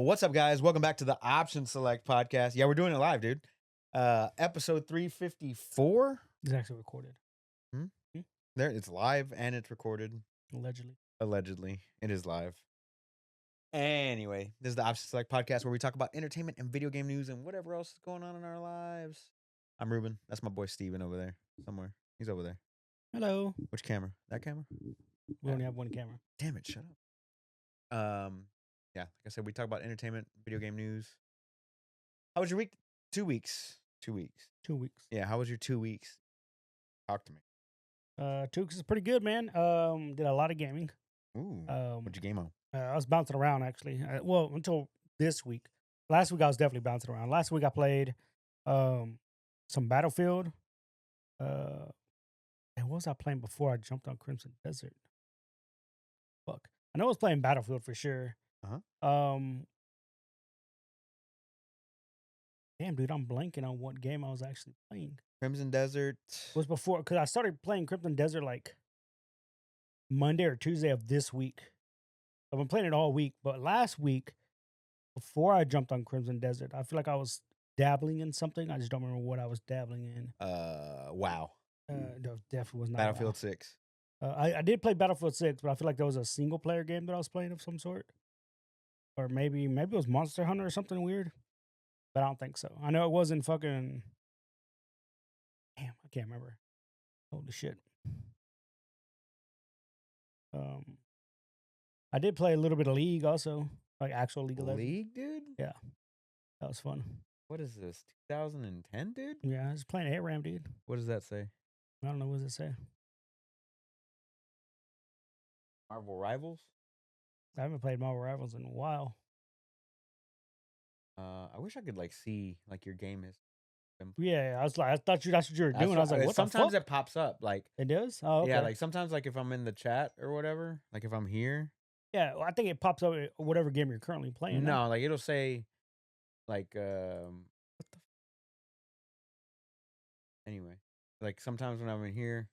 What's up, guys? Welcome back to the Option Select podcast. Yeah, we're doing it live, dude. Episode 354. It's actually recorded. There, it's live and it's recorded. Allegedly. Allegedly, it is live. Anyway, this is the Option Select podcast where we talk about entertainment and video game news and whatever else is going on in our lives. I'm Ruben. That's my boy Steven over there somewhere. He's over there. Hello. Which camera? That camera? We only have one camera. Damn it! Shut up. Yeah, like I said, we talk about entertainment, video game news. How was your week? 2 weeks. 2 weeks. 2 weeks. Yeah, how was your 2 weeks? Talk to me. 2 weeks is pretty good, man. Did a lot of gaming. Ooh, what'd you game on? I was bouncing around actually. Well, until this week. Last week I was definitely bouncing around. Last week I played some Battlefield. And what was I playing before I jumped on Crimson Desert? Fuck. I know I was playing Battlefield for sure. Damn, dude, I'm blanking on what game I was actually playing. Crimson Desert. It was before, because I started playing Crimson Desert like Monday or Tuesday of this week. I've been playing it all week, but last week, before I jumped on Crimson Desert, I feel like I was dabbling in something. I just don't remember what I was dabbling in. WoW. No, definitely was not Battlefield WoW. 6. I did play Battlefield 6, but I feel like that was a single player game that I was playing of some sort. Or maybe it was Monster Hunter or something weird. But I don't think so. I know it wasn't fucking... Damn, I can't remember. Holy shit. I did play a little bit of League also. Like actual League of Legends. League, dude? Yeah. That was fun. What is this? 2010, dude? Yeah, I was playing ARAM, dude. What does that say? I don't know. What does it say? Marvel Rivals? I haven't played Marvel Rivals in a while. I wish I could like see like your game is. Yeah, I was like, I thought that's what you were doing. I was like, what sometimes the fuck? it pops up like It does? Oh, okay. Yeah, like sometimes like if I'm in the chat or whatever, like if I'm here. Yeah, well, I think it pops up whatever game you're currently playing. No, like it'll say like what the anyway. Like sometimes when I'm in here,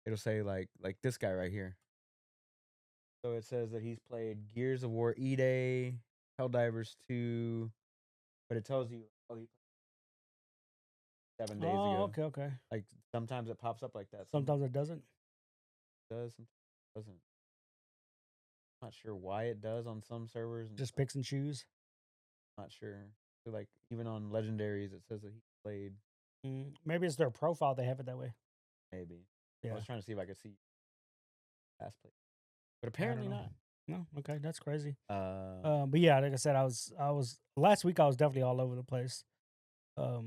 it'll say like this guy right here. So it says that he's played Gears of War E-Day, Helldivers 2, but it tells you, oh, he played 7 days ago. Oh, okay. Like sometimes it pops up like that. Sometimes it doesn't. It does, sometimes it doesn't. Not sure why it does on some servers. Just picks and choose. Not sure. So like even on legendaries, it says that he played. Maybe it's their profile. They have it that way. Maybe. Yeah. I was trying to see if I could see past play, but apparently not. No. Okay, that's crazy. But yeah, like I said, I was last week. I was definitely all over the place. I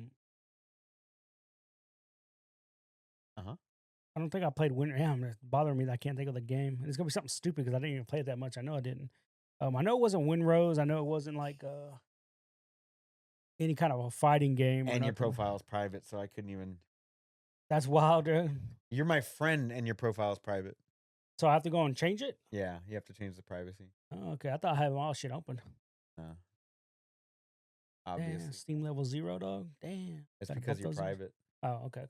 don't think I played Winter. Yeah, it's bothering me that I can't think of the game. It's gonna be something stupid because I didn't even play it that much. I know I didn't. I know it wasn't Winrose. I know it wasn't like any kind of a fighting game. And your profile is private, so I couldn't even. That's wild, dude. You're my friend, and your profile is private. So I have to go and change it? Yeah, you have to change the privacy. Oh, okay. I thought I had all shit open. No. Obviously. Damn, Steam level 0, dog. Damn. It's because you're private. Oh, okay.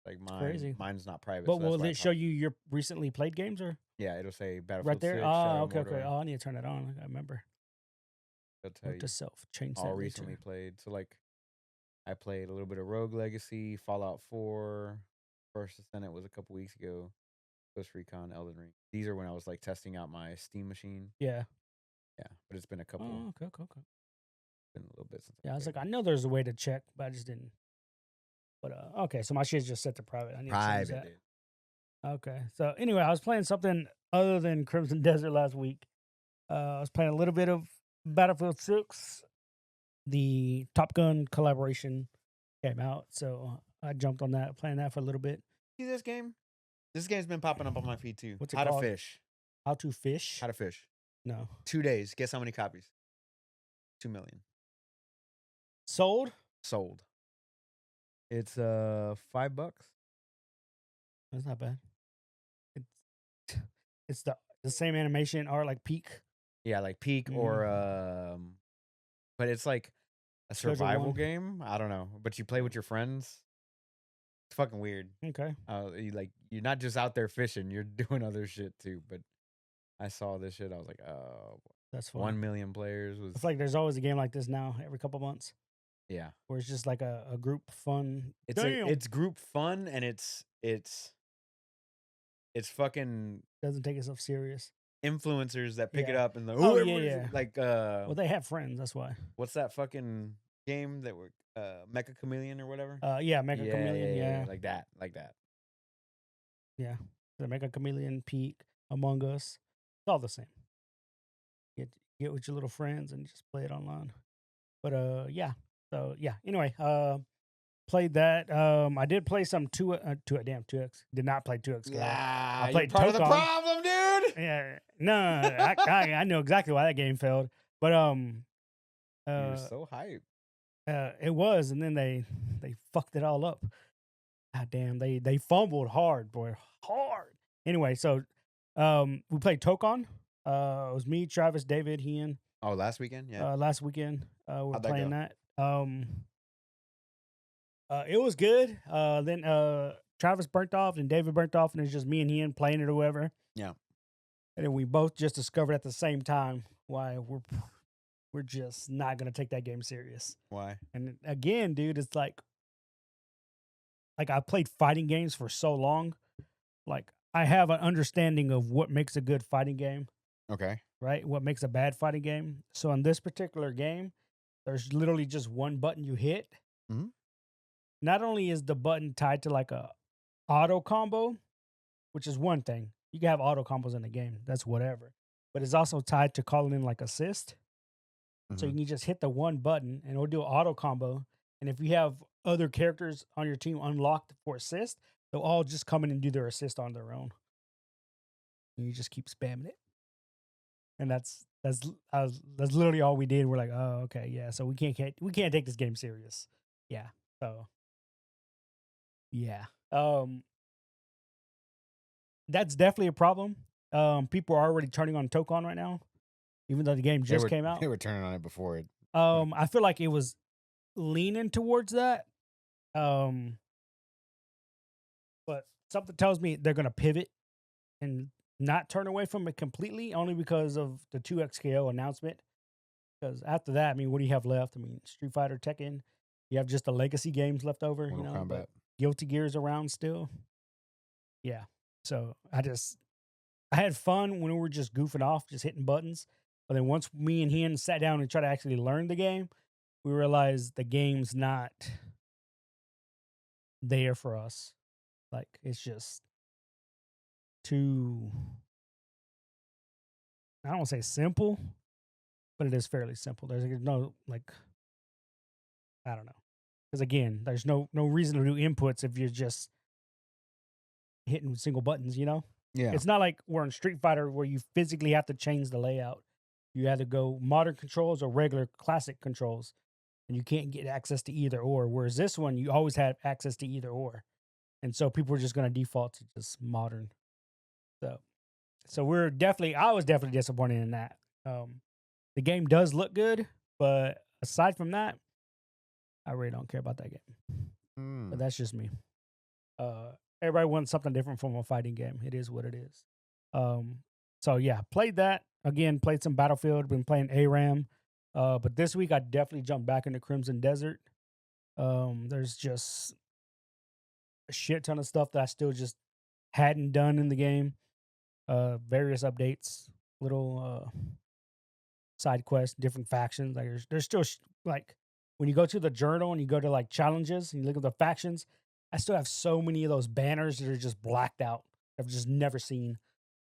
Like crazy. Mine's not private. But will it show you your recently played games or? Yeah, it'll say Battlefield right there. 6, Oh, okay. Oh, I need to turn it on. I remember. It'll tell you to self change all that recently later. played. So like, I played a little bit of Rogue Legacy, Fallout 4. First Ascendant was a couple weeks ago. Ghost Recon, Elden Ring. These are when I was like testing out my Steam machine. Yeah. Yeah, but it's been a couple. Oh, okay. Been a little bit since. Yeah, I was like, I know there's a way to check, but I just didn't. But okay, so my shit's just set to private. I need to change that. Dude. Okay, so anyway, I was playing something other than Crimson Desert last week. I was playing a little bit of Battlefield 6. The Top Gun collaboration came out, so I jumped on that, playing that for a little bit. See this game? This game's been popping up on my feed too. What's it called? How to Fish. How to Fish. No. 2 days. Guess how many copies? 2 million. Sold. It's $5. That's not bad. It's the same animation or like Peak. Yeah, like Peak or but it's like a survival game. I don't know, but you play with your friends. It's fucking weird. Okay. You're not just out there fishing; you're doing other shit too. But I saw this shit, I was like, oh. That's fun. 1 million players was. I feel like there's always a game like this now every couple months. Yeah, where it's just like a group fun. It's group fun, and it's fucking doesn't take itself serious. Influencers that pick it Yeah. up and Oh, yeah. like Well, they have friends. That's why. what's that fucking game that we're Mecha Chameleon or whatever? Yeah, Mecha Chameleon. Yeah, like that. Yeah, the Mecha Chameleon, Peak, Among Us, it's all the same. Get with your little friends and just play it online. But yeah. So yeah. Anyway, played that. I did play some 2X. Did not play 2X. I played part of the problem, dude. Yeah, no, I know exactly why that game failed. But you're so hyped. It was, and then they fucked it all up. God damn, they fumbled hard, boy, hard. Anyway, so we played Tokon. It was me, Travis, David, Ian. Oh, last weekend, yeah. Last weekend, we're playing that. It was good. Then Travis burnt off and David burnt off, and it's just me and Ian playing it or whatever. Yeah. And then we both just discovered at the same time why we're just not gonna take that game serious. Why? And again, dude, it's like I played fighting games for so long. Like I have an understanding of what makes a good fighting game. Okay. Right? What makes a bad fighting game. So in this particular game, there's literally just one button you hit. Mm-hmm. Not only is the button tied to like a auto combo, which is one thing. You can have auto combos in the game. That's whatever. But it's also tied to calling in like assist. Mm-hmm. So you can just hit the one button and it'll do an auto combo. And if you have other characters on your team unlocked for assist, they'll all just come in and do their assist on their own. And you just keep spamming it. And that's literally all we did. We're like, oh, okay, yeah. So we can't take this game serious. Yeah. So yeah. That's definitely a problem. People are already turning on Tokon right now, even though the game just came out. They were turning on it before it. I feel like it was leaning towards that. But something tells me they're gonna pivot and not turn away from it completely, only because of the 2XKO announcement. Because after that, I mean, what do you have left? I mean, Street Fighter, Tekken. You have just the legacy games left over. Mortal Kombat. Guilty Gear's around still. Yeah. So I had fun when we were just goofing off, just hitting buttons. But then once me and Ian sat down and tried to actually learn the game, we realized the game's not there for us. Like, it's just too, I don't want to say simple, but it is fairly simple. There's no, like, I don't know. Because again, there's no reason to do inputs if you're just hitting single buttons, you know? Yeah. It's not like we're in Street Fighter where you physically have to change the layout. You have to go modern controls or regular classic controls, and you can't get access to either or. Whereas this one, you always have access to either or. And so people are just going to default to just modern. So I was definitely disappointed in that. The game does look good, but aside from that, I really don't care about that game. But that's just me. Everybody wants something different from a fighting game. It is what it is. So yeah, played that. Again, played some Battlefield. Been playing ARAM. But this week I definitely jumped back into Crimson Desert. There's just a shit ton of stuff that I still just hadn't done in the game. Various updates, little side quests, different factions. Like there's still like when you go to the journal and you go to like challenges and you look at the factions, I still have so many of those banners that are just blacked out. I've just never seen.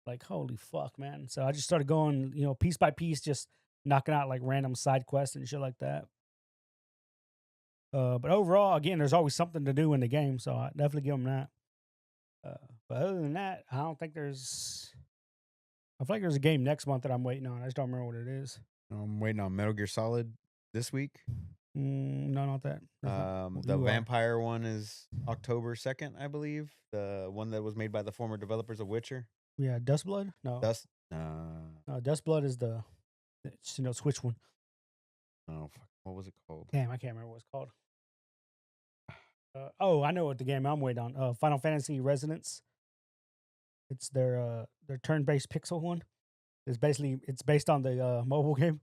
Like, holy fuck, man. So I just started going, piece by piece, just knocking out like random side quests and shit like that. But overall, again, there's always something to do in the game, so I definitely give them that. But other than that, I feel like there's a game next month that I'm waiting on. I just don't remember what it is. I'm waiting on Metal Gear Solid this week. No, not that. The vampire one is October 2nd, I believe. The one that was made by the former developers of Witcher. Yeah, Dustblood? No. No, Dustblood is the Switch one. Oh, fuck. What was it called? Damn, I can't remember what it's called. I know what the game I'm waiting on. Final Fantasy Resonance. It's their turn-based pixel one. It's based on the mobile game,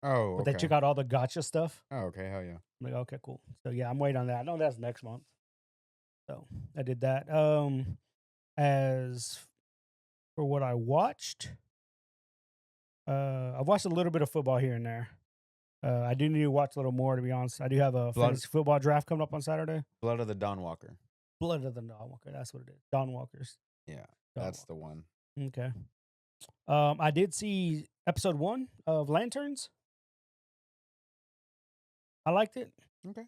Oh, but they took out all the gotcha stuff. Oh, okay. Hell yeah. I'm like, okay, cool. So yeah, I'm waiting on that. I know that's next month. So I did that. As for what I watched, I've watched a little bit of football here and there. I do need to watch a little more, to be honest. I do have a fantasy football draft coming up on Saturday. Blood of the Dawn Walker. Blood of the Dawn Walker. That's what it is. Dawn Walkers. Yeah, that's the one. Okay. I did see episode 1 of Lanterns. I liked it. Okay.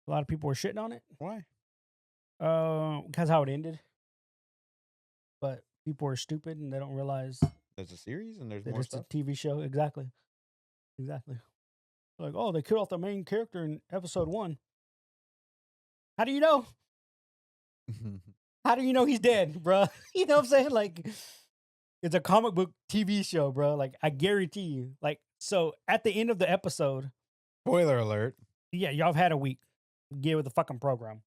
A lot of people were shitting on it. Why? Because how it ended. But people are stupid and they don't realize there's a series and there's that more it's stuff. a TV show. Exactly. Like, oh, they killed off the main character in episode 1. How do you know? How do you know he's dead, bro? You know what I'm saying? Like, it's a comic book TV show, bro. Like, I guarantee you. Like, so at the end of the episode, spoiler alert. Yeah, y'all have had a week. Get with the fucking program.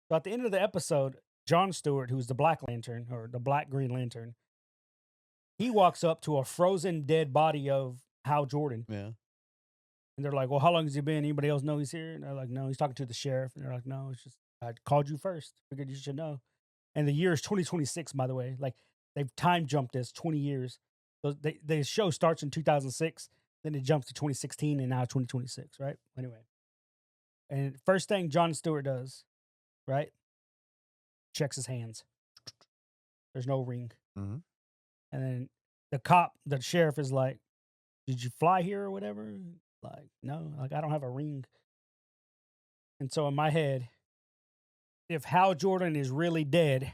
So at the end of the episode, John Stewart, who's the Black Lantern or the Black Green Lantern, he walks up to a frozen dead body of Hal Jordan. Yeah. And they're like, well, how long has he been? Anybody else know he's here? And they're like, no, he's talking to the sheriff. And they're like, no, it's just, I called you first. Figured you should know. And the year is 2026, by the way. Like, they've time jumped this 20 years. So the show starts in 2006, then it jumps to 2016, and now 2026, right? Anyway. And first thing John Stewart does, right? Checks his hands. There's no ring. Mm-hmm. And then the sheriff is like, did you fly here or whatever? Like, no, like, I don't have a ring. And so in my head, if Hal Jordan is really dead,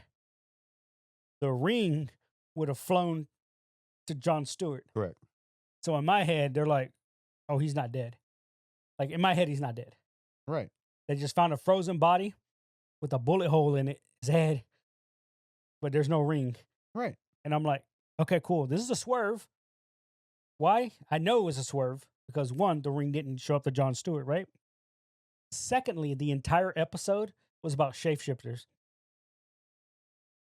the ring would have flown to John Stewart. Correct. So in my head, they're like, oh, he's not dead. Like, in my head, he's not dead. Right. They just found a frozen body with a bullet hole in it, his head, but there's no ring. Right. And I'm like, okay, cool. This is a swerve. Why? I know it was a swerve because, one, the ring didn't show up to John Stewart, right? Secondly, the entire episode was about shapeshifters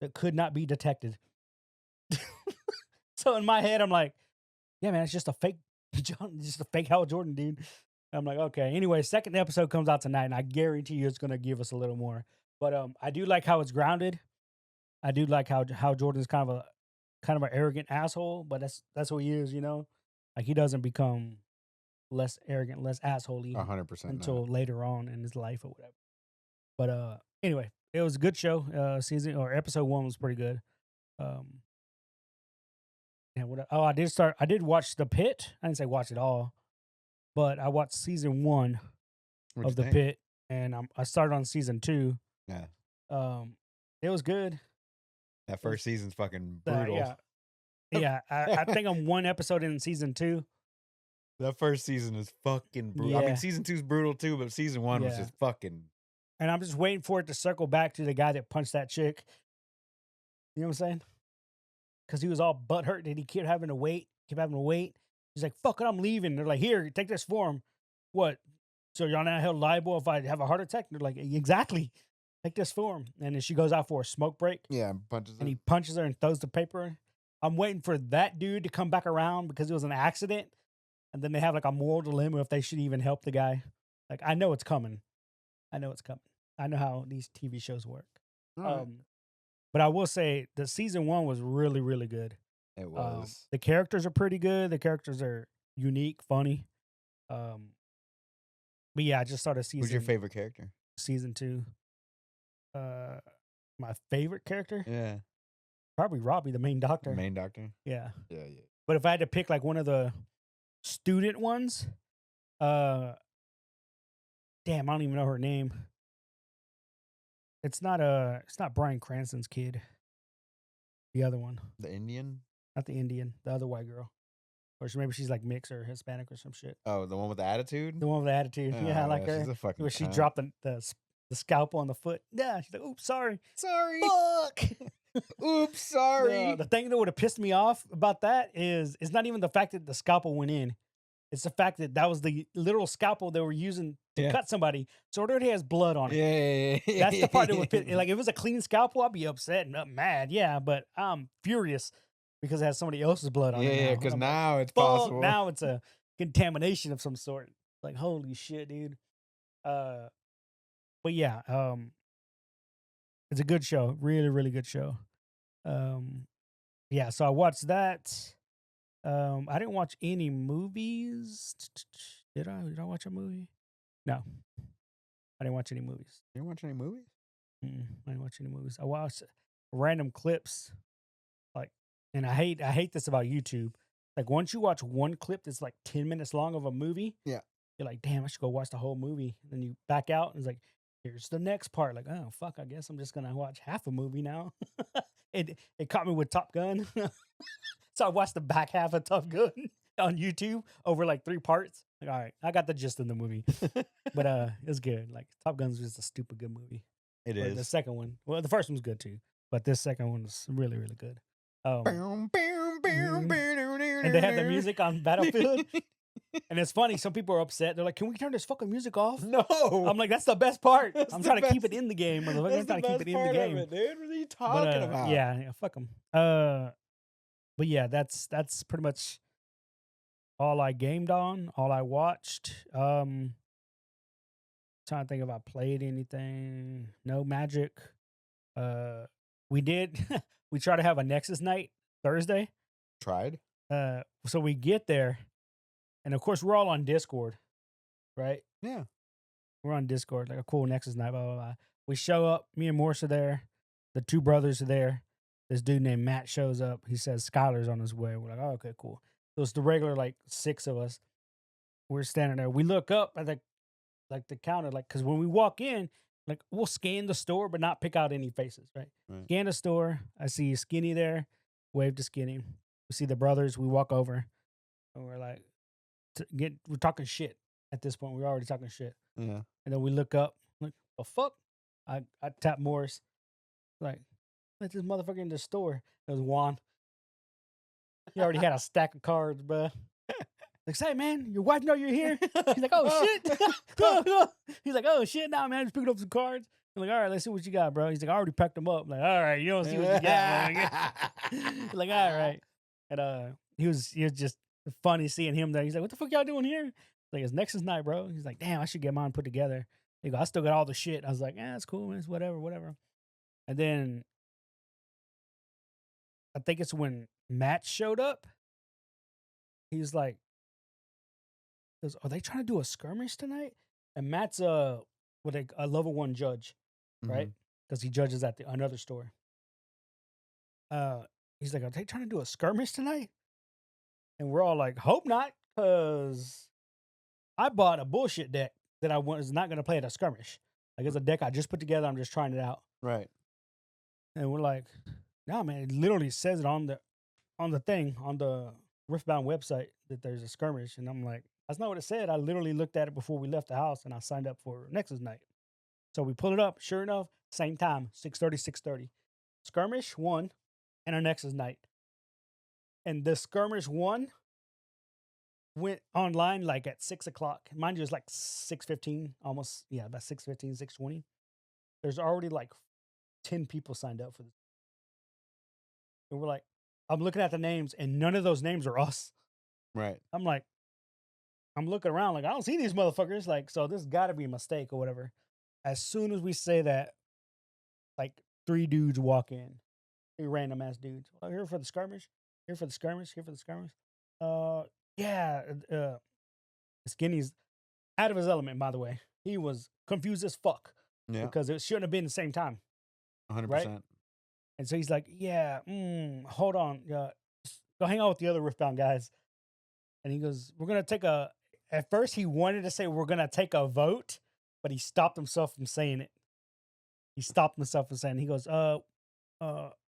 that could not be detected. So in my head, I'm like, yeah, man, it's just a fake just a fake Hal Jordan, dude. I'm like, okay. Anyway, second episode comes out tonight, and I guarantee you it's gonna give us a little more. But I do like how it's grounded. I do like how Jordan's kind of an arrogant asshole, but that's who he is, you know. Like, he doesn't become less arrogant, less assholey 100% until later on in his life or whatever. But anyway, it was a good show. Episode 1 was pretty good. I did watch The Pit. I didn't say watch it all, but I watched season 1 of The Pit, and I started on season 2. Yeah. It was good. That first season's fucking brutal. Yeah. I think I'm 1 episode in season 2. That first season is fucking brutal. Yeah. I mean, season 2's brutal too, but season 1 was just fucking. And I'm just waiting for it to circle back to the guy that punched that chick. You know what I'm saying? Because he was all butthurt and he kept having to wait. He's like, fuck it, I'm leaving. They're like, here, take this form. What? So you're not held liable if I have a heart attack? And they're like, exactly. Take this form. And then she goes out for a smoke break. Yeah, punches her. And he punches her and throws the paper. I'm waiting for that dude to come back around because it was an accident. And then they have like a moral dilemma if they should even help the guy. Like, I know it's coming. I know how these TV shows work. Right. But I will say the season 1 was really, really good. It was. The characters are pretty good. The characters are unique, funny. But yeah, I just started season. Who's your favorite character? Season 2. My favorite character? Yeah. Probably Robbie, the main doctor. The main doctor? Yeah. Yeah. But if I had to pick like one of the student ones, damn, I don't even know her name. It's not Bryan Cranston's kid. The other one. The Indian? Not the Indian. The other white girl. Or maybe she's like mixed or Hispanic or some shit. Oh, the one with the attitude? The one with the attitude. Yeah, I like her. She's a fucking where she dropped the scalpel on the foot. Yeah, she's like, oops, sorry. Sorry. Fuck. Oops, sorry. The thing that would have pissed me off about that is it's not even the fact that the scalpel went in. It's the fact that was the literal scalpel they were using to cut somebody. So it already has blood on it. Yeah. That's the part that would piss. Like, if it was a clean scalpel, I'd be upset and mad. Yeah, but I'm furious because it has somebody else's blood on it. Yeah, because now it's possible. Now it's a contamination of some sort. Like, holy shit, dude. But yeah, it's a good show. Really, really good show. Yeah, so I watched that. I didn't watch any movies. Did I? Did I watch a movie? No, I didn't watch any movies. You didn't watch any movies? I didn't watch any movies. I watched random clips, like, and I hate this about YouTube. Like, once you watch one clip that's like 10 minutes long of a movie, yeah, you're like, damn, I should go watch the whole movie. And then you back out and it's like, here's the next part. Like, oh fuck, I guess I'm just gonna watch half a movie now. It caught me with Top Gun. So I watched the back half of Top Gun on YouTube over like 3 parts. Like, all right, I got the gist of the movie. But it was good. Like, Top Gun's just a stupid good movie. It is. The second one, well, the first one was good too, but this second one was really, really good. And they had the music on Battlefield. And it's funny, some people are upset. They're like, can we turn this fucking music off? No. I'm like, that's the best part. I'm trying to keep it in the game. I'm trying to keep it in the game. Dude, what are you talking about? Yeah, fuck them. But yeah, that's pretty much all I gamed on, all I watched. Trying to think if I played anything. No Magic. We did. We tried to have a Nexus night Thursday. Tried. So we get there, and of course we're all on Discord, right? Yeah, we're on Discord, like a cool Nexus night. Blah blah blah. We show up. Me and Morse are there. The 2 brothers are there. This dude named Matt shows up. He says Skylar's on his way. We're like, oh, okay, cool. So it's the regular, like, 6 of us. We're standing there. We look up at the counter, like, because when we walk in, like, we'll scan the store, but not pick out any faces, right? Scan the store. I see Skinny there. Wave to Skinny. We see the brothers. We walk over, and we're like, we're talking shit at this point. We're already talking shit. Yeah. And then we look up, like, the fuck? I tap Morris, like, let this motherfucker in the store. It was Juan. He already had a stack of cards, bruh. Like, say, man, your wife know you're here? He's like, oh, shit. He's like, oh, shit, nah, man, just picking up some cards. I'm like, all right, let's see what you got, bro. He's like, I already packed them up. I'm like, all right, you don't see what you got, man. Like, all right. And he was just funny seeing him there. He's like, what the fuck y'all doing here? Like, it's Nexus night, bro. He's like, damn, I should get mine put together. He goes, I still got all the shit. I was like, yeah, it's cool, man. It's whatever. And then I think it's when Matt showed up. He's like, are they trying to do a skirmish tonight? And Matt's a level 1 judge, right? Because he judges at another store. He's like, are they trying to do a skirmish tonight? And we're all like, hope not, because I bought a bullshit deck that I was not going to play at a skirmish. Like, it's a deck I just put together. I'm just trying it out. Right. And we're like, no, man, it literally says it on the thing, on the Riftbound website, that there's a skirmish. And I'm like, that's not what it said. I literally looked at it before we left the house, and I signed up for Nexus night. So we pull it up. Sure enough, same time, 6:30. Skirmish 1 and our Nexus night. And the skirmish 1 went online like at 6 o'clock. Mind you, it's like 6:15, almost, yeah, about 6:15, 6:20. There's already like 10 people signed up for this. And we're like, I'm looking at the names, and none of those names are us. Right. I'm like, I'm looking around like, I don't see these motherfuckers. Like, so this got to be a mistake or whatever. As soon as we say that, like 3 dudes walk in. 3 random ass dudes. Oh, here for the skirmish. Here for the skirmish. Yeah. Skinny's out of his element, by the way. He was confused as fuck. Yeah. Because it shouldn't have been the same time. 100%. Right? And so he's like, yeah, hold on. Go hang out with the other Riftbound guys. And he goes, we're going to take at first he wanted to say we're going to take a vote, but he stopped himself from saying it. He goes, I'll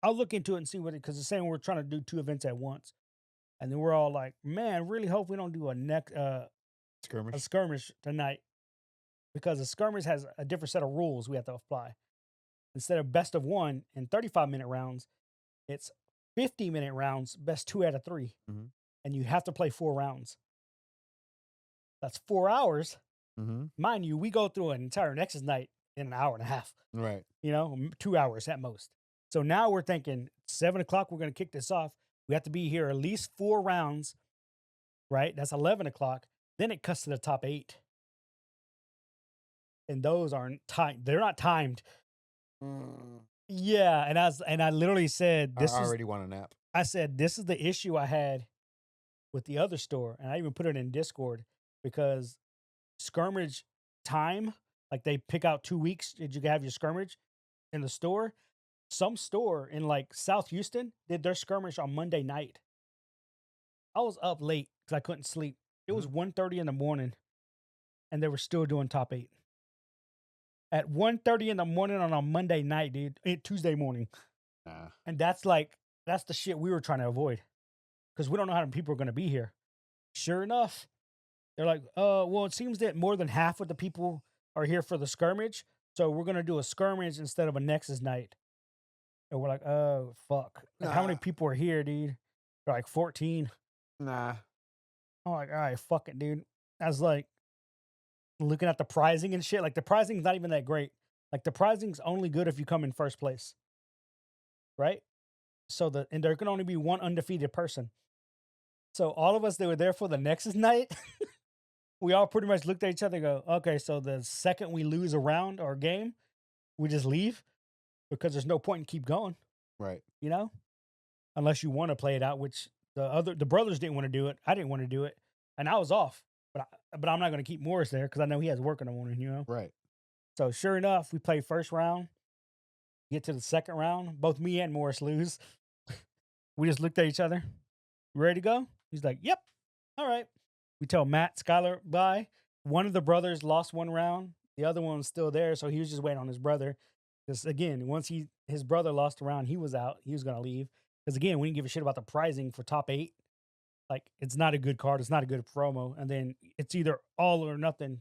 look into it and see because it's saying we're trying to do 2 events at once. And then we're all like, man, really hope we don't do a skirmish tonight, because a skirmish has a different set of rules we have to apply. Instead of best of 1 and 35-minute rounds, it's 50-minute rounds, best 2 out of 3. Mm-hmm. And you have to play 4 rounds. That's 4 hours. Mm-hmm. Mind you, we go through an entire Nexus night in an hour and a half. Right. 2 hours at most. So now we're thinking 7 o'clock, we're going to kick this off. We have to be here at least 4 rounds, right? That's 11 o'clock. Then it cuts to the top 8. And those aren't timed. They're not timed. Yeah, and I literally said, I already want a nap. I said, this is the issue I had with the other store. And I even put it in Discord because skirmish time, like they pick out 2 weeks that you can have your skirmish in the store. Some store in like South Houston did their skirmish on Monday night. I was up late because I couldn't sleep. It was 1:30 in the morning, and they were still doing top 8. At 1:30 in the morning on a Monday night, dude, Tuesday morning. And that's the shit we were trying to avoid because we don't know how many people are going to be here. Sure enough, they're like, well, it seems that more than half of the people are here for the skirmish, so we're going to do a skirmish instead of a Nexus night. And we're like, oh, fuck. Like, how many people are here, dude? They're like 14. Nah. I'm like, all right, fuck it, dude. I was like, looking at the prizing and shit. Like, the prizing's not even that great. Like, the prizing's only good if you come in first place. Right? So, and there can only be one undefeated person. So, all of us that were there for the Nexus night, we all pretty much looked at each other and go, okay, so the second we lose a round or a game, we just leave because there's no point in keep going. Right. You know? Unless you want to play it out, which the brothers didn't want to do it. I didn't want to do it. And I was off. But I'm not going to keep Morris there because I know he has work in the morning, you know? Right. So sure enough, we play first round, get to the second round. Both me and Morris lose. We just looked at each other. Ready to go? He's like, yep. All right. We tell Matt, Skylar, bye. One of the brothers lost 1 round. The other one was still there, so he was just waiting on his brother. Because again, once his brother lost a round, he was out. He was going to leave. Because again, we didn't give a shit about the prizing for top 8. Like, it's not a good card. It's not a good promo. And then it's either all or nothing.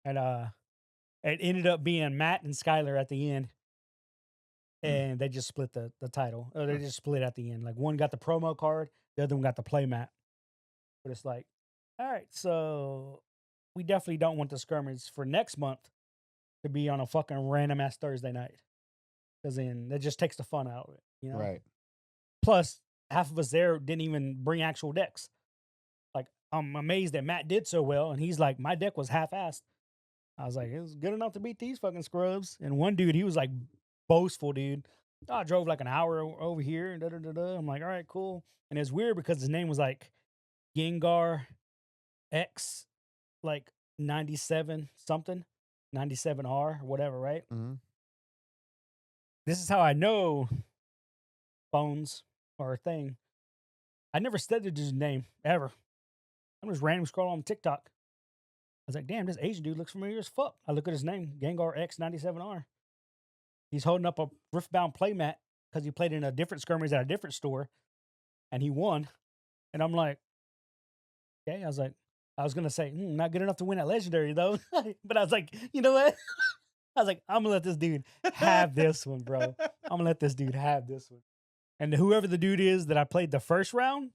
And it ended up being Matt and Skylar at the end. And they just split the title. Or they just split at the end. Like, one got the promo card. The other one got the play mat. But it's like, all right, so we definitely don't want the skirmish for next month to be on a fucking random-ass Thursday night. Because then that just takes the fun out of it, you know? Right. Plus, half of us there didn't even bring actual decks. Like, I'm amazed that Matt did so well, and he's like, my deck was half-assed. I was like, it was good enough to beat these fucking scrubs. And one dude, he was like boastful, dude. I drove like an hour over here, and da-da-da-da. I'm like, all right, cool. And it's weird because his name was like Gengar X, like 97 something, 97R, or whatever, right? Mm-hmm. This is how I know phones are a thing. I never studied his name ever. I'm just random scrolling on TikTok. I was like, damn, this Asian dude looks familiar as fuck. I look at his name, Gengar X97R. He's holding up a Riftbound playmat because he played in a different skirmish at a different store, and he won. And I'm like, okay. I was going to say, not good enough to win at Legendary, though. But I was like, you know what? I was like, I'm going to let this dude have this one, bro. I'm going to let this dude have this one. And whoever the dude is that I played the first round,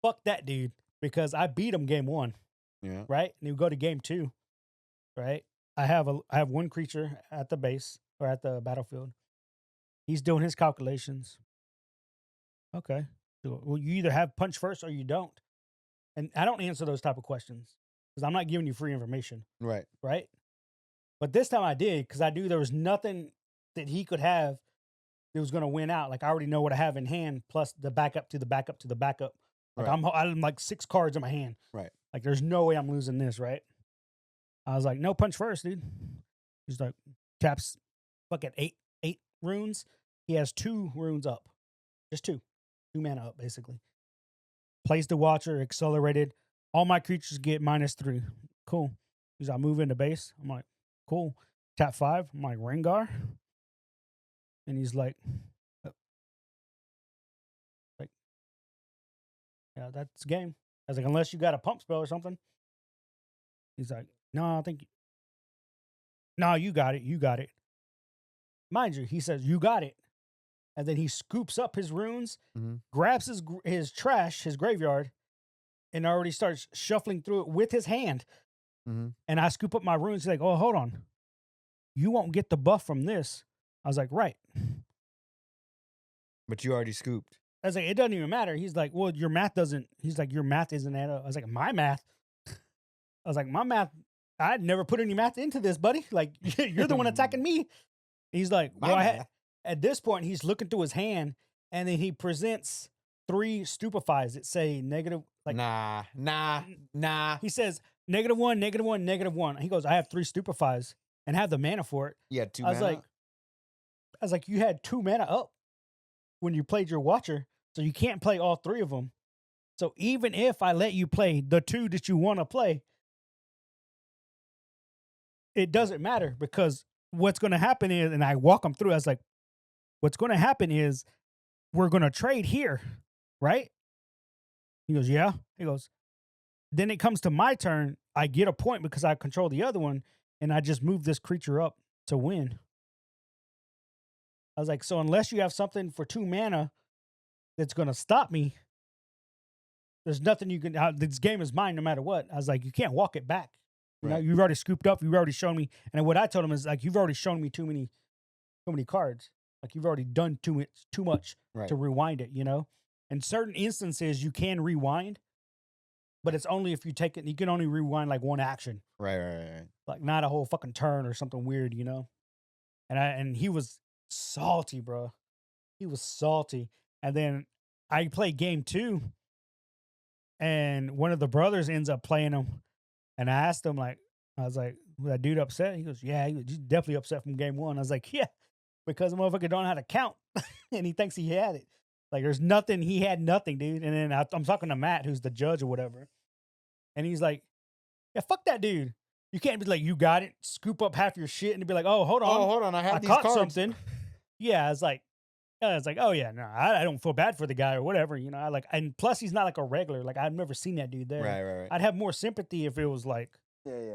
fuck that dude, because I beat him game 1. Yeah. Right? And you go to game 2. Right? I have one creature at the base or at the battlefield. He's doing his calculations. Okay. So, well, you either have punch first or you don't. And I don't answer those type of questions because I'm not giving you free information. Right. Right? But this time I did because I knew there was nothing that he could have that was going to win out. Like, I already know what I have in hand, plus the backup to the backup to the backup. Like, right. I'm like 6 cards in my hand. Right. Like, there's no way I'm losing this, right? I was like, no punch first, dude. He's like, taps fucking 8 runes. He has 2 runes up. Just 2. 2 mana up, basically. Plays the Watcher, accelerated. All my creatures get -3. Cool. He's like, move into base. I'm like, cool. Tap 5. I'm like, Rengar. And he's like, yeah, that's game. I was like, unless you got a pump spell or something. He's like, no, I think, no, you got it. You got it. Mind you, he says, you got it. And then he scoops up his runes, grabs his trash, his graveyard, and already starts shuffling through it with his hand. And I scoop up my runes. He's like, oh, hold on. You won't get the buff from this. I was like, right. But you already scooped. I was like, it doesn't even matter. He's like, well, your math doesn't. He's like, your math isn't add up. I was like, my math. I was like, my math. I never put any math into this, buddy. Like, you're the one attacking me. He's like, well, at this point, he's looking through his hand, and then he presents 3 stupefies that say negative. Like, nah. He says -1, -1, -1. He goes, I have 3 stupefies and have the mana for it. You had 2 I mana? was like, you had 2 mana up when you played your Watcher, so you can't play all 3 of them. So even if I let you play the 2 that you want to play, it doesn't matter, because what's going to happen is, and I walk him through, I was like, what's going to happen is we're going to trade here, right? He goes, yeah. He goes, then it comes to my turn. I get a point because I control the other one, and I just move this creature up to win. I was like, so unless you have something for 2 mana that's going to stop me, there's nothing you can. This game is mine no matter what. I was like, you can't walk it back. You know, you've already scooped up. You've already shown me. And what I told him is like, you've already shown me too many cards. Like, you've already done too much to rewind it. You know, in certain instances you can rewind, but it's only if you take it. You can only rewind like one action. Right. Like not a whole fucking turn or something weird. You know. And he was salty, bro. He was salty. And then I played game 2, and one of the brothers ends up playing him. And I asked him, like, I was like, was that dude upset? He goes, yeah, he's definitely upset from game 1. I was like, yeah, because the motherfucker don't know how to count. And he thinks he had it. Like, there's nothing. He had nothing, dude. And then I'm talking to Matt, who's the judge or whatever. And he's like, yeah, fuck that dude. You can't be like, you got it, scoop up half your shit, and be like, oh, hold on. I have these caught cards. Something. Yeah, I was like, oh yeah, no, I don't feel bad for the guy or whatever, you know. And plus he's not like a regular. Like, I've never seen that dude there. Right. I'd have more sympathy if it was like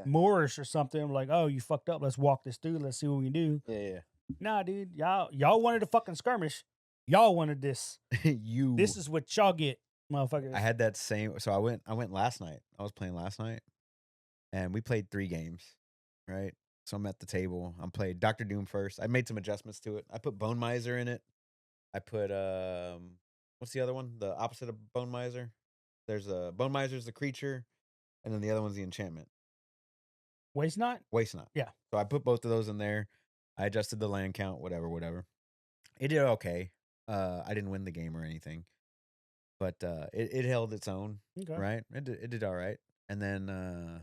Moorish or something. I'm like, oh, you fucked up. Let's walk this through. Let's see what we can do. Yeah. Nah, dude, y'all wanted a fucking skirmish. Y'all wanted this. This is what y'all get, motherfuckers. I had that same. So I went last night. I was playing last night, and we played 3 games. Right. So I'm at the table. I'm playing Dr. Doom first. I made some adjustments to it. I put Bone Miser in it. I put what's the other one? The opposite of Bone Miser. There's a Bone Miser's the creature, and then the other one's the enchantment. Waste Not? Waste Not. Yeah. So I put both of those in there. I adjusted the land count, whatever. It did okay. I didn't win the game or anything, but it held its own. Okay. Right? It did all right. And then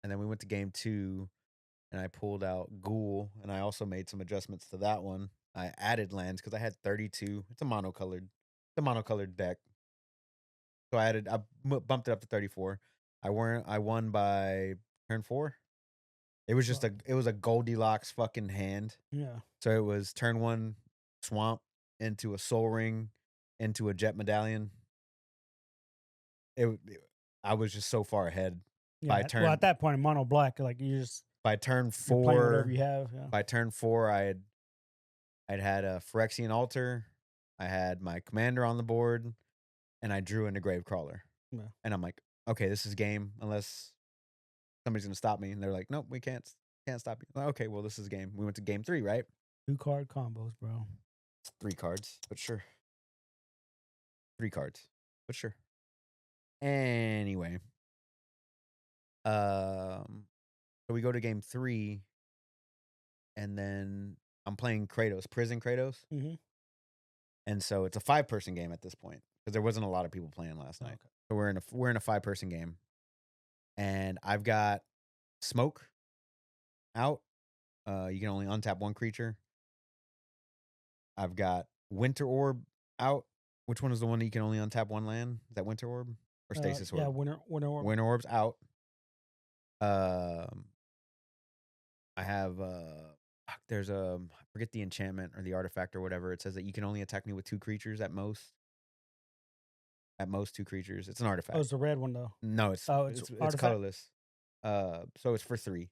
we went to game 2, and I pulled out Ghoul, and I also made some adjustments to that one. I added lands because I had 32. It's a monocolored deck. So I bumped it up to 34. I won by turn 4. It was just a Goldilocks fucking hand. Yeah. So it was turn 1 swamp into a Soul Ring into a Jet Medallion. I was just so far ahead. Yeah. Well, at that point in mono black, like you just by turn 4, whatever you have. Yeah. By turn 4, I'd had a Phyrexian Altar. I had my commander on the board, and I drew into Gravecrawler. Yeah. And I'm like, okay, this is game unless somebody's gonna stop me. And they're like, nope, we can't stop you. Like, okay, well, this is game. We went to game 3, right? 2-card combos, bro. 3 cards, but sure. 3 cards, but sure. Anyway, so we go to game 3, and then I'm playing Kratos, Prison Kratos. Mm-hmm. And so it's a 5-person game at this point because there wasn't a lot of people playing last night. Okay. So we're in a 5-person game, and I've got Smoke out. You can only untap 1 creature. I've got Winter Orb out. Which one is the one that you can only untap 1 land? Is that Winter Orb or Stasis Orb? Yeah, Winter Orb. Winter Orb's out. I have there's I forget the enchantment or the artifact or whatever. It says that you can only attack me with 2 creatures at most. At most 2 creatures. It's an artifact. Oh, it's the red one though. No, it's colorless. So it's for 3.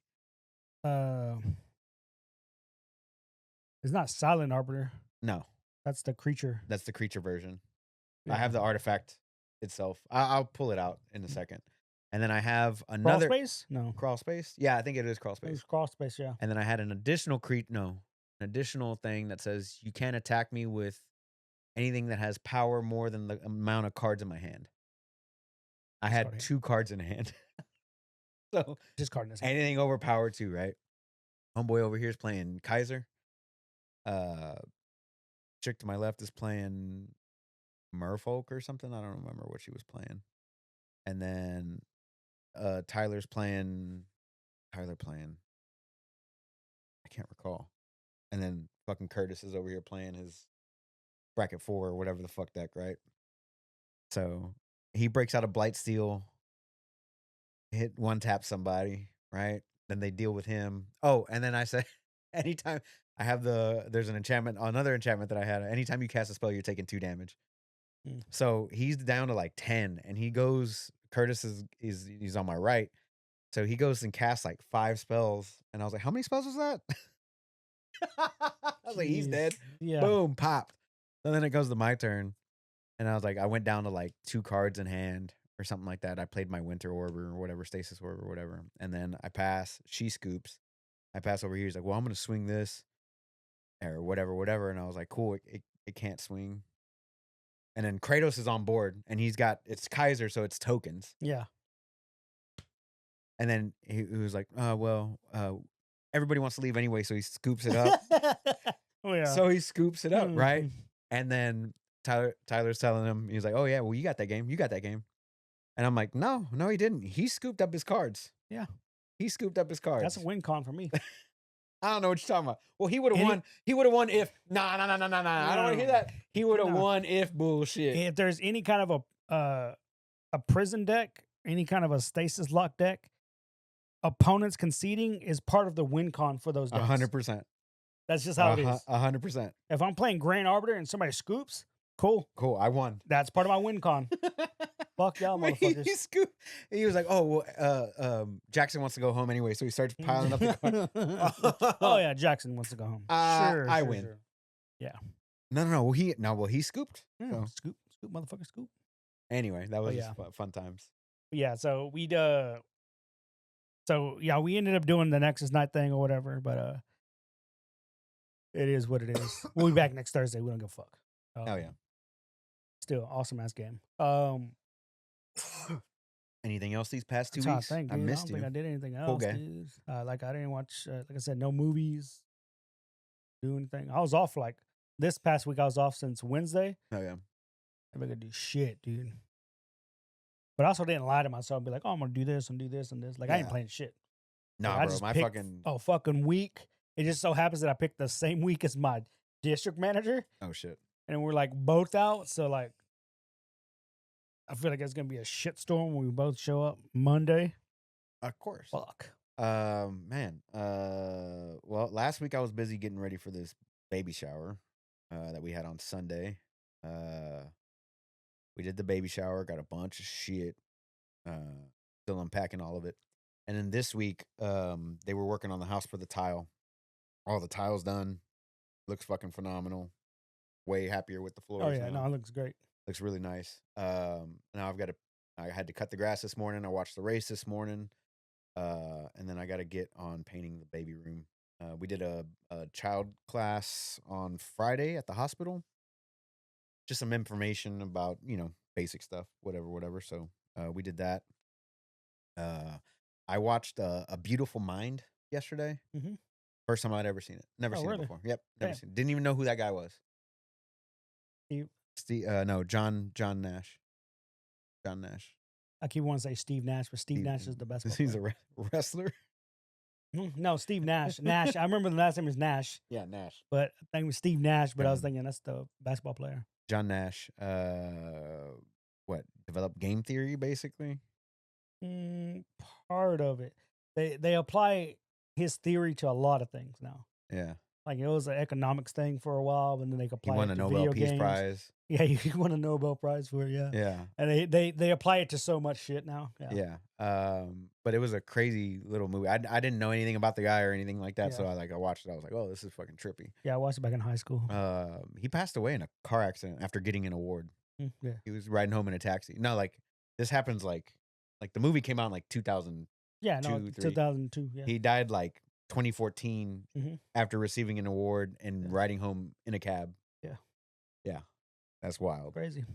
It's not Silent Arbiter. No. That's the creature. That's the creature version. Yeah. I have the artifact itself. I'll pull it out in a second. And then I have another Crawl Space? No. Crawl Space? Yeah, I think it is Crawl Space. It's Crawl Space, yeah. And then I had an additional thing that says you can't attack me with anything that has power more than the amount of cards in my hand. I had Discard 2 cards in hand. So Discard this hand. anything over power 2, right? Homeboy over here is playing Kaiser. Chick to my left is playing Merfolk or something. I don't remember what she was playing. And then Tyler playing. I can't recall. And then fucking Curtis is over here playing his bracket 4 or whatever the fuck deck, right? So he breaks out a Blightsteel, hit one tap somebody, right? Then they deal with him. Oh, and then I say, anytime I have there's an enchantment, another enchantment that I had. Anytime you cast a spell, you're taking 2 damage. So he's down to like 10, and he goes. Curtis he's on my right, so he goes and casts like 5 spells, and I was like, how many spells was that? I was like, he's dead. Yeah. Boom, popped. And then it goes to my turn, and I was like, I went down to like 2 cards in hand or something like that. I played my Winter Orb or whatever, Stasis Orb or whatever, and then I pass. She scoops. I pass over here. He's like, well, I'm gonna swing this or whatever, and I was like, cool. It can't swing. And then Kratos is on board, and it's Kaiser, so it's tokens. Yeah. And then he was like, everybody wants to leave anyway, so he scoops it up. Oh yeah. So he scoops it up, right? And then Tyler's telling him, he's like, oh yeah, well, you got that game. And I'm like, no, he didn't. He scooped up his cards. Yeah. He scooped up his cards. That's a win con for me. I don't know what you're talking about. Well, he would have won. He would have won if I don't want to hear that. He would have won if bullshit. If there's any kind of a prison deck, any kind of a stasis lock deck, opponents conceding is part of the win con for those decks. 100%. That's just how it is. 100%. If I'm playing Grand Arbiter and somebody scoops, cool. I won. That's part of my win con. Fuck y'all, motherfuckers. He was like, oh, well, Jackson wants to go home anyway, so he starts piling up the cards. Oh yeah, Jackson wants to go home. I win. Sure. Yeah. No. Well, he scooped. So. Scoop, motherfucker, scoop. Anyway, that was just fun times. Yeah. So we we ended up doing the Nexus Night thing or whatever, but it is what it is. We'll be back next Thursday. We don't give a fuck. Oh yeah. Still awesome ass game. Anything else these past 2 weeks? I missed you. I don't think I did anything else, dude. Like I didn't watch. Like I said, no movies. Do anything. I was off like this past week. I was off since Wednesday. Oh yeah. I'm not gonna do shit, dude. But I also didn't lie to myself and be like, oh, I'm gonna do this and do this and this. Like I ain't playing shit. Nah, like, bro. My fucking week. It just so happens that I picked the same week as my district manager. Oh shit. And we're like both out. So like I feel like it's gonna be a shitstorm when we both show up Monday. Of course. Fuck. Man. Well, last week I was busy getting ready for this baby shower that we had on Sunday. We did the baby shower, got a bunch of shit. Still unpacking all of it. And then this week, they were working on the house for the tile. All the tiles done. Looks fucking phenomenal. Way happier with the floors. Oh yeah, no, it looks great. Looks really nice. Now I had to cut the grass this morning. I watched the race this morning. And then I got to get on painting the baby room. We did a child class on Friday at the hospital. Just some information about, basic stuff, whatever. So we did that. I watched A Beautiful Mind yesterday. Mm-hmm. First time I'd ever seen it. Never seen it before. Yep, never seen it. Didn't even know who that guy was. Steve? No, John Nash. John Nash. I keep wanting to say Steve Nash, but Steve Nash is the best. He's a wrestler. No, Steve Nash. Nash. I remember the last name was Nash. Yeah, Nash. But I think it was Steve Nash. But I was thinking that's the basketball player. John Nash. Developed game theory basically. Part of it. They apply his theory to a lot of things now. Yeah. Like it was an economics thing for a while, and then they apply. He won a Nobel Peace Prize. Yeah, he won a Nobel Prize for it. Yeah. Yeah. And they apply it to so much shit now. Yeah. But it was a crazy little movie. I didn't know anything about the guy or anything like that, so I watched it. I was like, oh, this is fucking trippy. Yeah, I watched it back in high school. He passed away in a car accident after getting an award. Yeah. He was riding home in a taxi. No, like this happens like the movie came out in like 2000. Yeah, no, 2002. Yeah. He died like 2014 after receiving an award and riding home in a cab. Yeah. Yeah. That's wild. Crazy.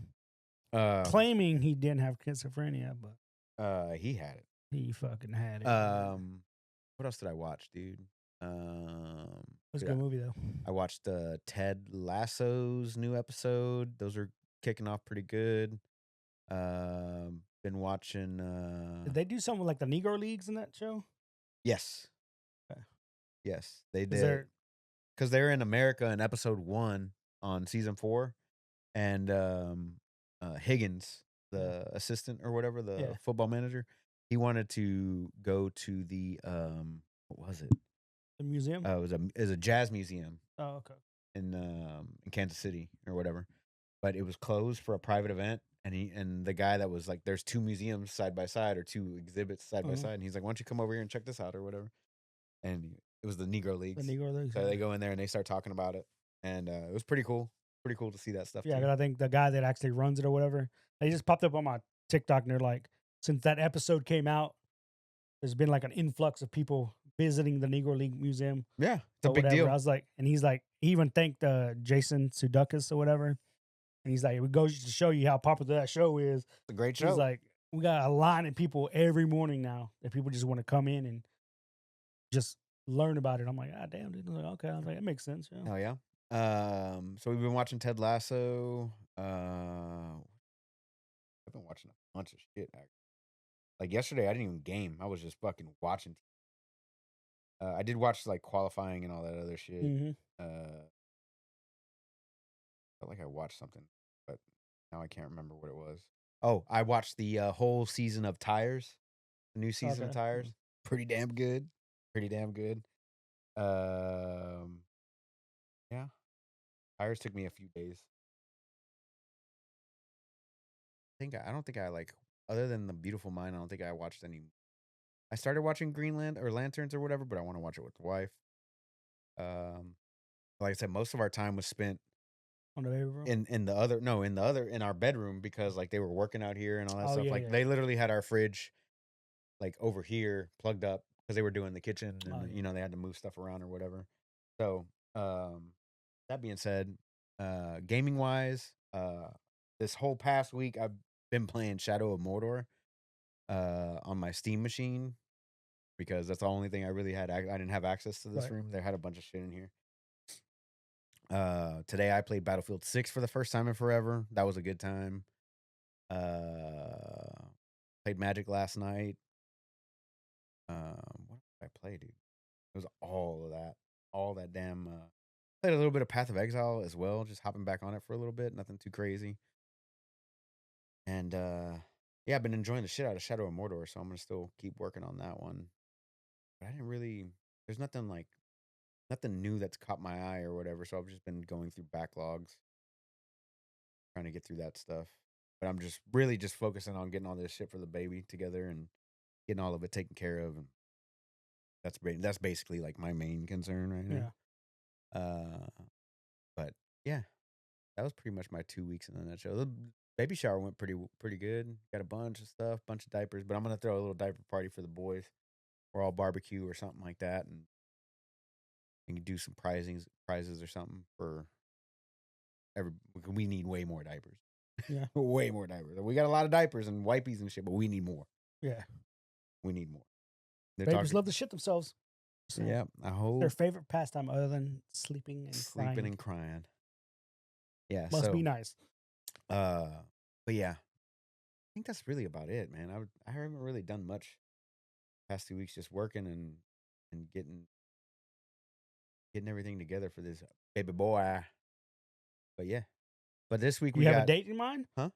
Um, Claiming he didn't have schizophrenia, but he had it. he fucking had it. What else did I watch, dude? It was a good movie though. I watched Ted Lasso's new episode. Those are kicking off pretty good. Been watching. Did they do something with like the Negro Leagues in that show? Yes. Okay. Yes, they Is did. there Because they're in America in episode 1 on season 4, and Higgins, the assistant or whatever, the football manager, he wanted to go to the what was it? the museum? It was a jazz museum Oh, okay. in Kansas City or whatever, but it was closed for a private event. And the guy that was like, there's 2 museums side by side or 2 exhibits side by side, and he's like, why don't you come over here and check this out or whatever? And it was the Negro Leagues. The Negro Leagues. So they go in there and they start talking about it, and it was pretty cool. Pretty cool to see that stuff. Yeah, too. because I think the guy that actually runs it or whatever, they just popped up on my TikTok, and they're like, since that episode came out, there's been like an influx of people visiting the Negro League Museum. Yeah, it's a or big whatever. deal. I was like, and he's like, he even thanked Jason Sudeikis or whatever, and he's like, it goes to show you how popular that show is. It's a great show. He's like, we got a line of people every morning now that people just want to come in and just learn about it. I'm like, ah, damn, dude. Like, okay, I was like, it makes sense. Yeah. Oh yeah. So we've been watching Ted Lasso. I've been watching a bunch of shit. Actually. Like yesterday, I didn't even game. I was just fucking watching. I did watch like qualifying and all that other shit. Mm-hmm. Felt like I watched something, but now I can't remember what it was. Oh, I watched the whole season of Tires, the new season of Tires. Pretty damn good. Pretty damn good. Yeah. Tires took me a few days. I don't think I like, other than The Beautiful Mind, I don't think I watched any. I started watching Greenland or Lanterns or whatever, but I want to watch it with the wife. Like I said, most of our time was spent on the baby room? in our bedroom, because like they were working out here and all that stuff. Yeah, like they literally had our fridge like over here plugged up because they were doing the kitchen, and they had to move stuff around or whatever. So that being said, gaming wise, this whole past week I've been playing Shadow of Mordor on my Steam machine, because that's the only thing I really had. I didn't have access to this room. They had a bunch of shit in here. Today I played Battlefield 6 for the first time in forever. That was a good time. Played Magic last night. What did I play, dude? It was all of that. All that damn played a little bit of Path of Exile as well, just hopping back on it for a little bit, nothing too crazy. And yeah, I've been enjoying the shit out of Shadow of Mordor, so I'm gonna still keep working on that one. But I didn't really, there's nothing new that's caught my eye or whatever, so I've just been going through backlogs, trying to get through that stuff. But I'm just really just focusing on getting all this shit for the baby together and getting all of it taken care of, and that's basically like my main concern right now. But yeah, that was pretty much my 2 weeks in a nutshell. The baby shower went pretty good. Got a bunch of stuff, bunch of diapers, but I'm gonna throw a little diaper party for the boys. We're all barbecue or something like that, and do some prizes or something for every. We need way more diapers. Yeah, way more diapers. We got a lot of diapers and wipies and shit, but we need more. Yeah, we need more. Babies love to shit themselves. So yeah, I hope their favorite pastime other than sleeping and crying. Yeah, must be nice. But yeah, I think that's really about it, man. I haven't really done much past 2 weeks, just working and getting everything together for this baby boy. But yeah, but this week we have a date in mind, huh?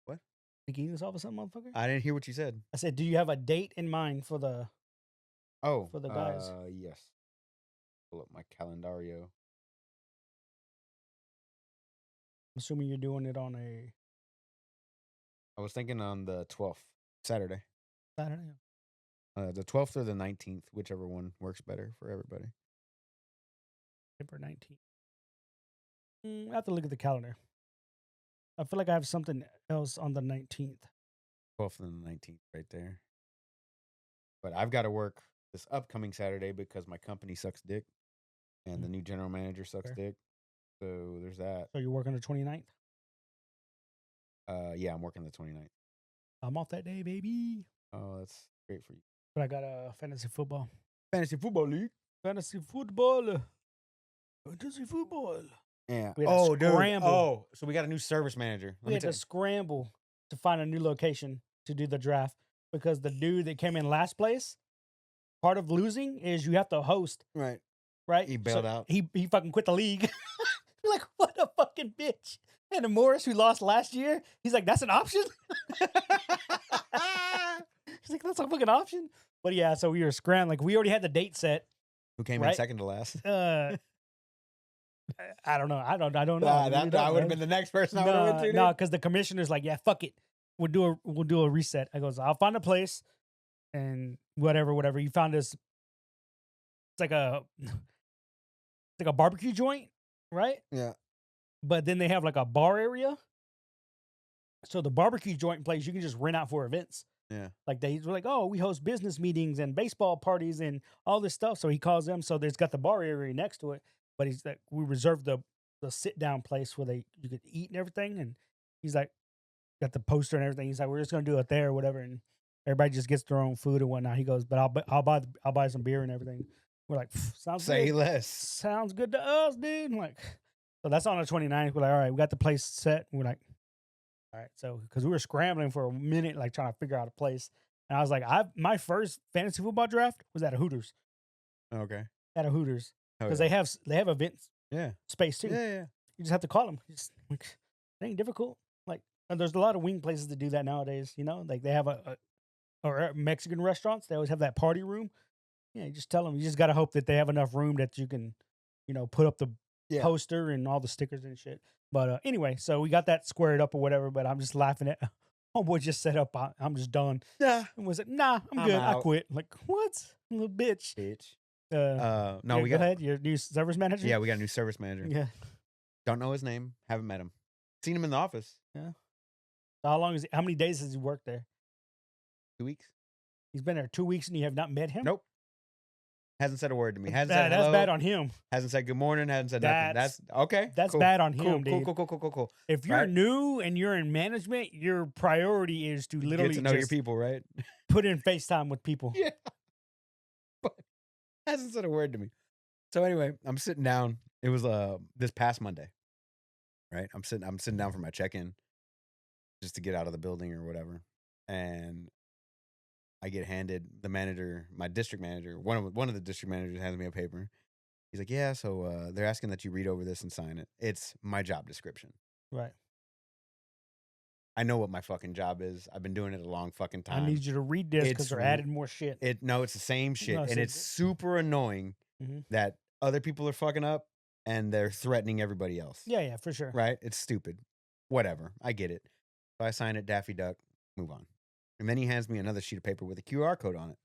What? Thinking this off of something, motherfucker? I didn't hear what you said. I said, do you have a date in mind for the? For the guys. Yes. Pull up my calendario. I'm assuming you're doing it on a. I was thinking on the 12th, Saturday. Saturday. The 12th or the 19th, whichever one works better for everybody. September 19th. I have to look at the calendar. I feel like I have something else on the 19th. 12th and the 19th, right there. But I've got to work this upcoming Saturday because my company sucks dick, and the new general manager sucks dick. So there's that. So you're working the 29th? Yeah, I'm working the 29th. I'm off that day, baby. Oh, that's great for you. But I got a fantasy football. Fantasy football league. Fantasy football. Fantasy football. Yeah. We had to scramble. Oh, so we got a new service manager. We had to scramble to find a new location to do the draft because the dude that came in last place, part of losing is you have to host. Right. Right? He bailed out. He fucking quit the league. Like, what a fucking bitch. And Morris, who lost last year, he's like, that's an option? He's like, that's a fucking option? But yeah, so we were scrambling. Like, we already had the date set. Who came in second to last? I don't know. I don't know. I would have been the next person I would have went to. No, because the commissioner's like, yeah, fuck it. We'll do a reset. I goes, I'll find a place and whatever. You found this. It's like a barbecue joint, right? Yeah. But then they have like a bar area. So the barbecue joint place you can just rent out for events. Yeah. Like they were like, oh, we host business meetings and baseball parties and all this stuff. So he calls them. So there's got the bar area next to it. But he's like, we reserved the sit down place where you could eat and everything. And he's like, got the poster and everything. He's like, we're just gonna do it there or whatever. And everybody just gets their own food and whatnot. He goes, but I'll buy some beer and everything. We're like, sounds Say good. less. Sounds good to us, dude. I'm like, so that's on the 29th. We're like, all right, we got the place set. We're like, all right. So, because we were scrambling for a minute, like trying to figure out a place. And I was like, my first fantasy football draft was at a Hooters. Okay. At a Hooters. Because yeah. they have events. Yeah. Space too. Yeah. You just have to call them. Just, like, it ain't difficult. Like, and there's a lot of wing places to do that nowadays. You know, like they have or Mexican restaurants. They always have that party room. Yeah, you just tell them. You just got to hope that they have enough room that you can, put up the poster and all the stickers and shit. But anyway, so we got that squared up or whatever. But I'm just laughing at homeboy just set up. I'm just done. Yeah. And was like, nah, I'm good. out. I quit. Like, what? Little bitch. No, go ahead. Your new service manager. Yeah, we got a new service manager. Yeah. Don't know his name. Haven't met him. Seen him in the office. Yeah. So how many days has he worked there? 2 weeks. He's been there 2 weeks and you have not met him? Nope. Hasn't said a word to me. Hasn't said hello. That's bad on him. Hasn't said good morning. Hasn't said nothing. That's okay. That's cool. bad on him, dude. Cool. If you're new and you're in management, your priority is to literally get to know your people, right? Put in FaceTime with people. Yeah. But hasn't said a word to me. So anyway, I'm sitting down. It was this past Monday, right? I'm sitting down for my check-in, just to get out of the building or whatever, and I get handed the manager, my district manager, one of the district managers hands me a paper. He's like, yeah, so they're asking that you read over this and sign it. It's my job description. Right. I know what my fucking job is. I've been doing it a long fucking time. I need you to read this because they're adding more shit. It's the same shit. And it's super annoying that other people are fucking up and they're threatening everybody else. Yeah, for sure. Right? It's stupid. Whatever. I get it. So I sign it, Daffy Duck, move on. And then he hands me another sheet of paper with a QR code on it.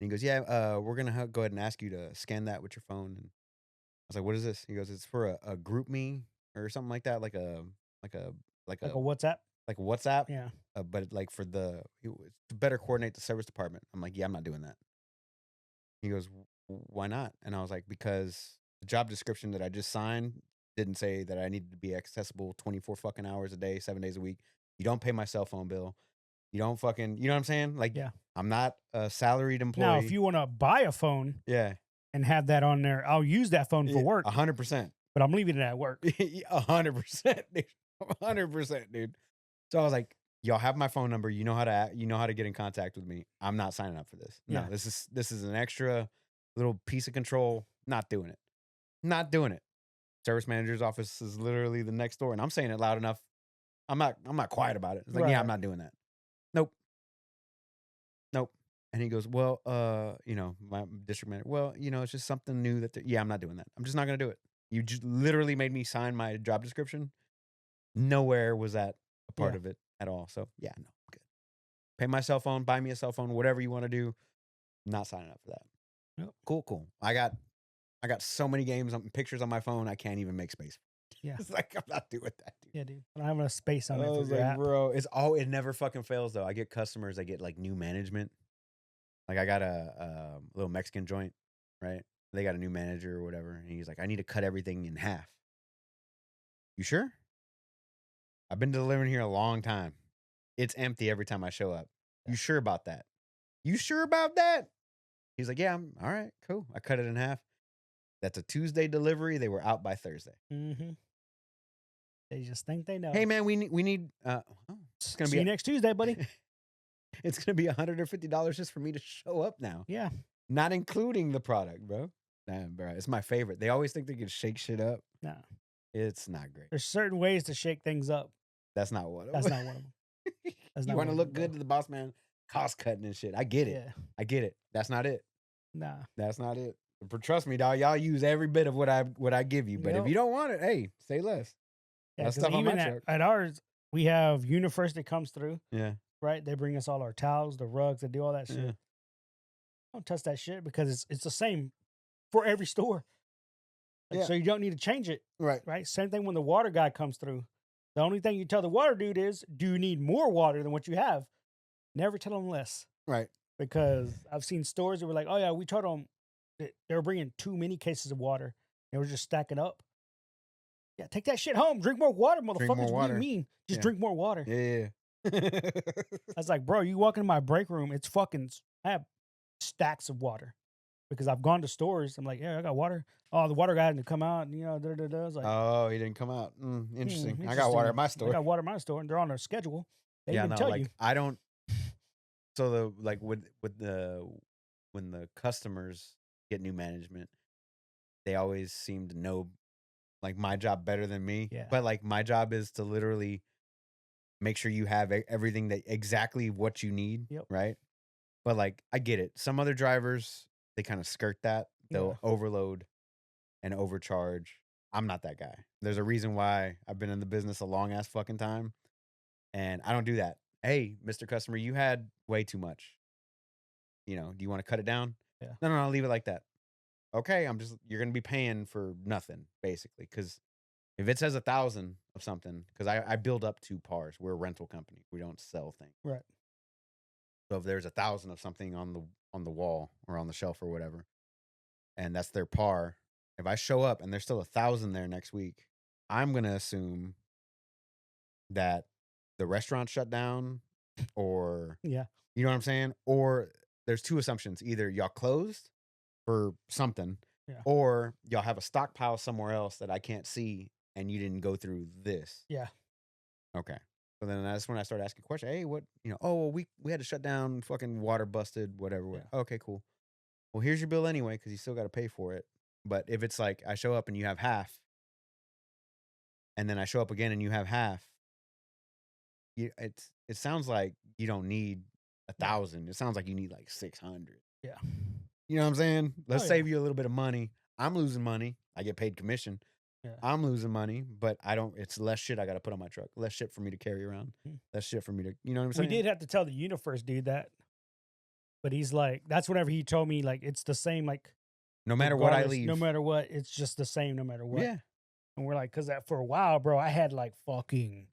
And he goes, yeah, we're going to go ahead and ask you to scan that with your phone. And I was like, what is this? He goes, it's for a group me or something like that. Like a WhatsApp? Like a WhatsApp. Yeah. But like to better coordinate the service department. I'm like, yeah, I'm not doing that. He goes, why not? And I was like, because the job description that I just signed didn't say that I needed to be accessible 24 fucking hours a day, 7 days a week. You don't pay my cell phone bill. You don't fucking, you know what I'm saying? Like, yeah. I'm not a salaried employee. Now, if you want to buy a phone and have that on there, I'll use that phone for work. 100%. But I'm leaving it at work. 100%, dude. 100%, dude. So I was like, y'all have my phone number. You know how to get in contact with me. I'm not signing up for this. No, this is an extra little piece of control. Not doing it. Not doing it. Service manager's office is literally the next door, and I'm saying it loud enough. I'm not quiet about it. It's like, yeah, I'm not doing that. Nope. And he goes, well, my district manager, well, it's just something new that, I'm not doing that. I'm just not going to do it. You just literally made me sign my job description. Nowhere was that a part of it at all. So yeah, no, I'm good. Pay my cell phone, buy me a cell phone, whatever you want to do. Not signing up for that. Yep. Cool. I got so many games pictures on my phone. I can't even make space. Yeah. It's like, I'm not doing that, dude. Yeah, dude. I don't have enough space on it. I was like, bro, it never fucking fails though. I get customers that get like new management. Like I got a little Mexican joint, right? They got a new manager or whatever. And he's like, I need to cut everything in half. You sure? I've been delivering here a long time. It's empty every time I show up. You sure about that? You sure about that? He's like, yeah, I'm all right, cool. I cut it in half. That's a Tuesday delivery. They were out by Thursday. Mm-hmm. They just think they know. Hey man, we need it's gonna be next Tuesday, buddy. It's gonna be $150 just for me to show up now. Yeah. Not including the product, bro. Damn, bro. It's my favorite. They always think they can shake shit up. No. It's not great. There's certain ways to shake things up. That's not one of them. That's not one of them. That's You want to look good to the boss man, cost cutting and shit. I get it. Yeah. I get it. That's not it. Nah. That's not it. But trust me, dog. Y'all use every bit of what I give you. But if you don't want it, hey, say less. Yeah, stuff on my truck. At ours, we have UniFirst that comes through. Yeah. Right? They bring us all our towels, the rugs, they do all that shit. Yeah. Don't touch that shit because it's the same for every store. So you don't need to change it. Right. Right? Same thing when the water guy comes through. The only thing you tell the water dude is, do you need more water than what you have? Never tell them less. Right. Because I've seen stores that were like, oh yeah, we told them that they were bringing too many cases of water. They were just stacking up. Yeah, take that shit home. Drink more water, motherfuckers. What do you mean? Just drink more water. Yeah. I was like, bro, you walk into my break room, it's fucking, I have stacks of water. Because I've gone to stores. I'm like, yeah, I got water. Oh, the water guy didn't come out. You know, I was like, oh, he didn't come out. Interesting. I got water at my store. I got water at my store, and they're on their schedule. They even tell you. I don't. So when the customers get new management, they always seem to know like my job better than me. Yeah. But like my job is to literally make sure you have everything that exactly what you need. Yep. Right. But like I get it. Some other drivers, they kind of skirt that. They'll overload and overcharge. I'm not that guy. There's a reason why I've been in the business a long ass fucking time. And I don't do that. Hey, Mr. Customer, you had way too much. You know, do you want to cut it down? Yeah. No, I'll leave it like that. Okay, you're going to be paying for nothing, basically. Because if it says 1,000 of something, because I build up to pars. We're a rental company. We don't sell things. Right. So if there's 1,000 of something on the wall or on the shelf or whatever, and that's their par, if I show up and there's still 1,000 there next week, I'm going to assume that the restaurant shut down or, you know what I'm saying? Or there's two assumptions. Either y'all closed for something or y'all have a stockpile somewhere else that I can't see and you didn't go through this. Yeah. Okay. So then that's when I started asking questions. Hey, what, oh, well, we had to shut down, fucking water busted, whatever. Yeah. Okay, cool. Well, here's your bill anyway, because you still got to pay for it. But if it's like I show up and you have half, and then I show up again and you have half, it sounds like you don't need 1,000. It sounds like you need like 600. Yeah. You know what I'm saying? Let's save you a little bit of money. I'm losing money. I get paid commission. Yeah. I'm losing money, but it's less shit I got to put on my truck. Less shit for me to carry around. Less shit for me to, you know what I'm saying? We did have to tell the UniFirst dude that. But he's like, that's whenever he told me, like, it's the same, like. No matter what I leave. No matter what, it's just the same no matter what. Yeah. And we're like, because for a while, bro, I had like fucking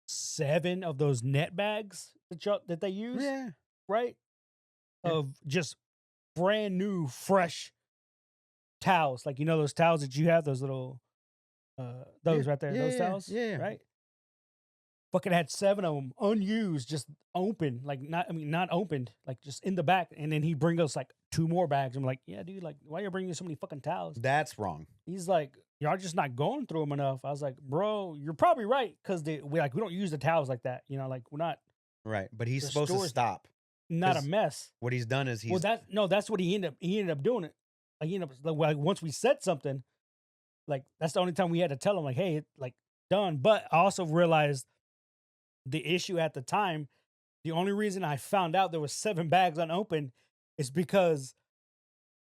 7 of those net bags that they use. Yeah. Right? Yeah. Of just brand new, fresh towels. Like, those towels that you have, those little, right there, those towels. Yeah. Right? Fucking had 7 of them unused, just open, like not opened, like just in the back. And then he bring us like 2 more bags. I'm like, yeah, dude, like, why are you bringing so many fucking towels? That's wrong. He's like, y'all just not going through them enough. I was like, bro, you're probably right, because we don't use the towels like that. Like we're not right. But he's supposed to stop. Not a mess. What he's done is that's what he ended up doing it. Like, like once we said something, like that's the only time we had to tell him, like, hey, like done. But I also realized the issue at the time, the only reason I found out there was 7 bags unopened is because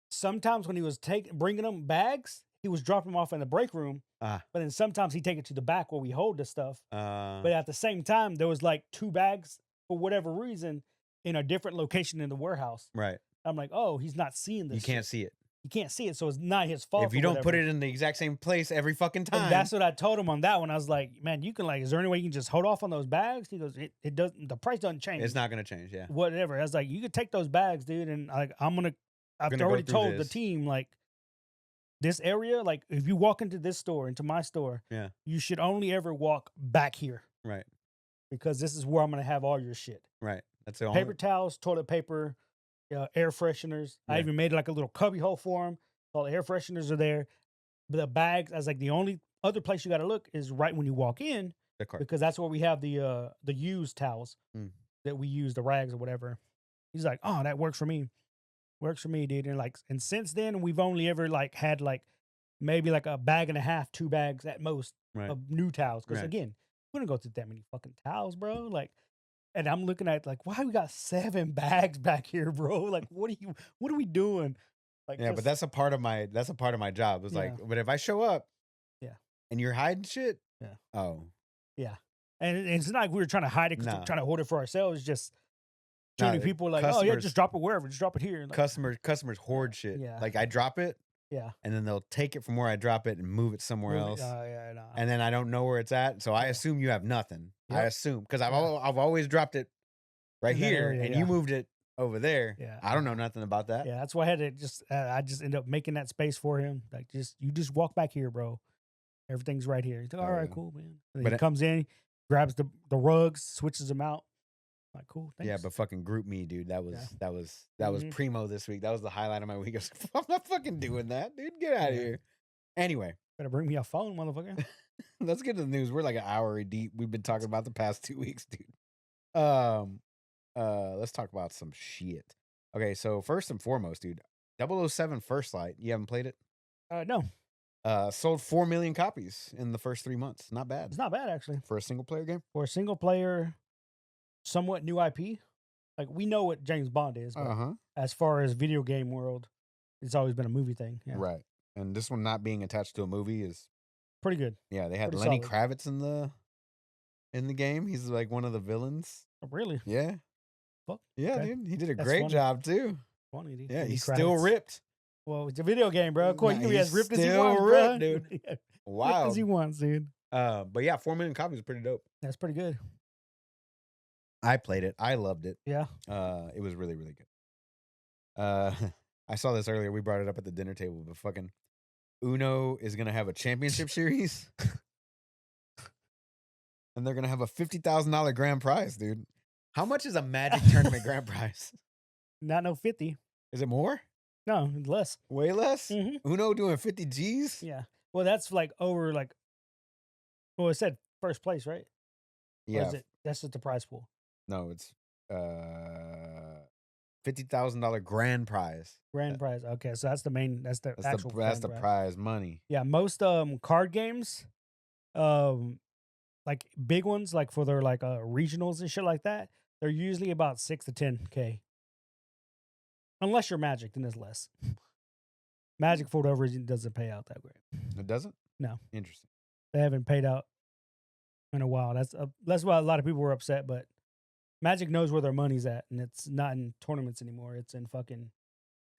sometimes when he was bringing them bags, he was dropping them off in the break room. But then sometimes he'd take it to the back where we hold the stuff. But at the same time, there was like 2 bags for whatever reason in a different location in the warehouse. Right. I'm like, oh, he's not seeing this. You can't see it. You can't see it, so it's not his fault. If you don't put it in the exact same place every fucking time. And that's what I told him on that one. I was like, man, you can is there any way you can just hold off on those bags? He goes, it doesn't, the price doesn't change. It's not going to change, yeah. Whatever. I was like, you can take those bags, dude, and like I've already told the team, like, this area, like if you walk into this store, into my store, Yeah. you should only ever walk back here Right. because this is where I'm gonna have all your shit. Right. That's the Paper only. towels, toilet paper, air fresheners. I Yeah. even made like a little cubby hole for them. All the air fresheners are there. But the bags, I was like, the only other place you got to look is right when you walk in, The cart. because that's where we have the used towels Mm. that we use, the rags or whatever. He's like, oh, that works for me. Works for me, dude. And since then, we've only ever like had like maybe like a bag and a half, 2 bags at most Right. of new towels. Because Right. again, we don't go through that many fucking towels, bro. Like, and I'm looking at like, why we got 7 bags back here, bro? Like, what are we doing? Like, Yeah, but that's a part of my job. It's like, Yeah. but if I show up, Yeah. and you're hiding shit, Yeah. oh, yeah. And it's not like we were trying to hide it because No. we're trying to hold it for ourselves. It's just too No, many people are like, oh yeah, customers- just drop it wherever, just drop it here. Like, customers hoard shit. Yeah. Like I drop it, yeah. and then they'll take it from where I drop it and move it somewhere Move it. else. Yeah, no. And then I don't know where it's at, so I Yeah. assume you have nothing. I Yep. assume because I've Yeah. I've always dropped it right In that here, area, and yeah. you moved it over there. Yeah. I don't know nothing about that. Yeah, that's why I had to just I just ended up making that space for him. Like, you just walk back here, bro. Everything's right here. He's like, all right, yeah. cool, man. And But he comes in, grabs the rugs, switches them out. Like, cool, thanks. Yeah, but fucking group me, dude. That was Mhm. primo this week. That was the highlight of my week. I was like, I'm not fucking doing that, dude. Get out of Yeah. here. Anyway, Better bring me a phone, motherfucker. let's get to the news. We're like an hour deep. We've been talking about the past 2 weeks, dude. Let's talk about some shit. Okay, so first and foremost, dude, 007 First Light. You haven't played it? No, Sold 4 million copies in the first 3 months. Not bad it's not bad actually. for a single player game. For a single player, somewhat new IP. Like, we know what James Bond is, but huh. as far as video game world, it's always been a movie thing. Yeah. Right. And this one not being attached to a movie is Pretty good. yeah. They had Pretty Lenny solid. Kravitz in the game. He's like one of the villains. Oh, really? Yeah. Fuck. Yeah, Okay. dude. He did a That's great funny. job too. Funny, dude. Yeah, Lenny he's still Kravitz. ripped. Well, it's a video game, bro. Of course, Nah, you can be as he's ripped as he still wants, ripped, bro. dude. Yeah, ripped Wow. as he wants, dude. But yeah, 4 million copies is pretty dope. That's pretty good. I played it. I loved it. Yeah. It was really, really good. I saw this earlier. We brought it up at the dinner table, but fucking Uno is gonna have a championship series. And they're gonna have a $50,000 grand prize, dude. How much is a Magic tournament grand prize? Not no 50. Is it more? No, less. Way less? Hmm. Uno doing 50 G's? Yeah. Well, that's like over like. Well, it said first place, right? Or Yeah. is it, that's just the prize pool. No, it's $50,000 grand prize. Grand prize. Okay, so that's the main. That's the actual. That's the grand prize money. Yeah, most card games, like big ones, like for their like regionals and shit like that, they're usually about 6 to 10K. Unless you're Magic, then it's less. Magic, for whatever reason, doesn't pay out that great. It doesn't? No. Interesting. They haven't paid out in a while. That's why a lot of people were upset. But Magic knows where their money's at, and it's not in tournaments anymore. It's in fucking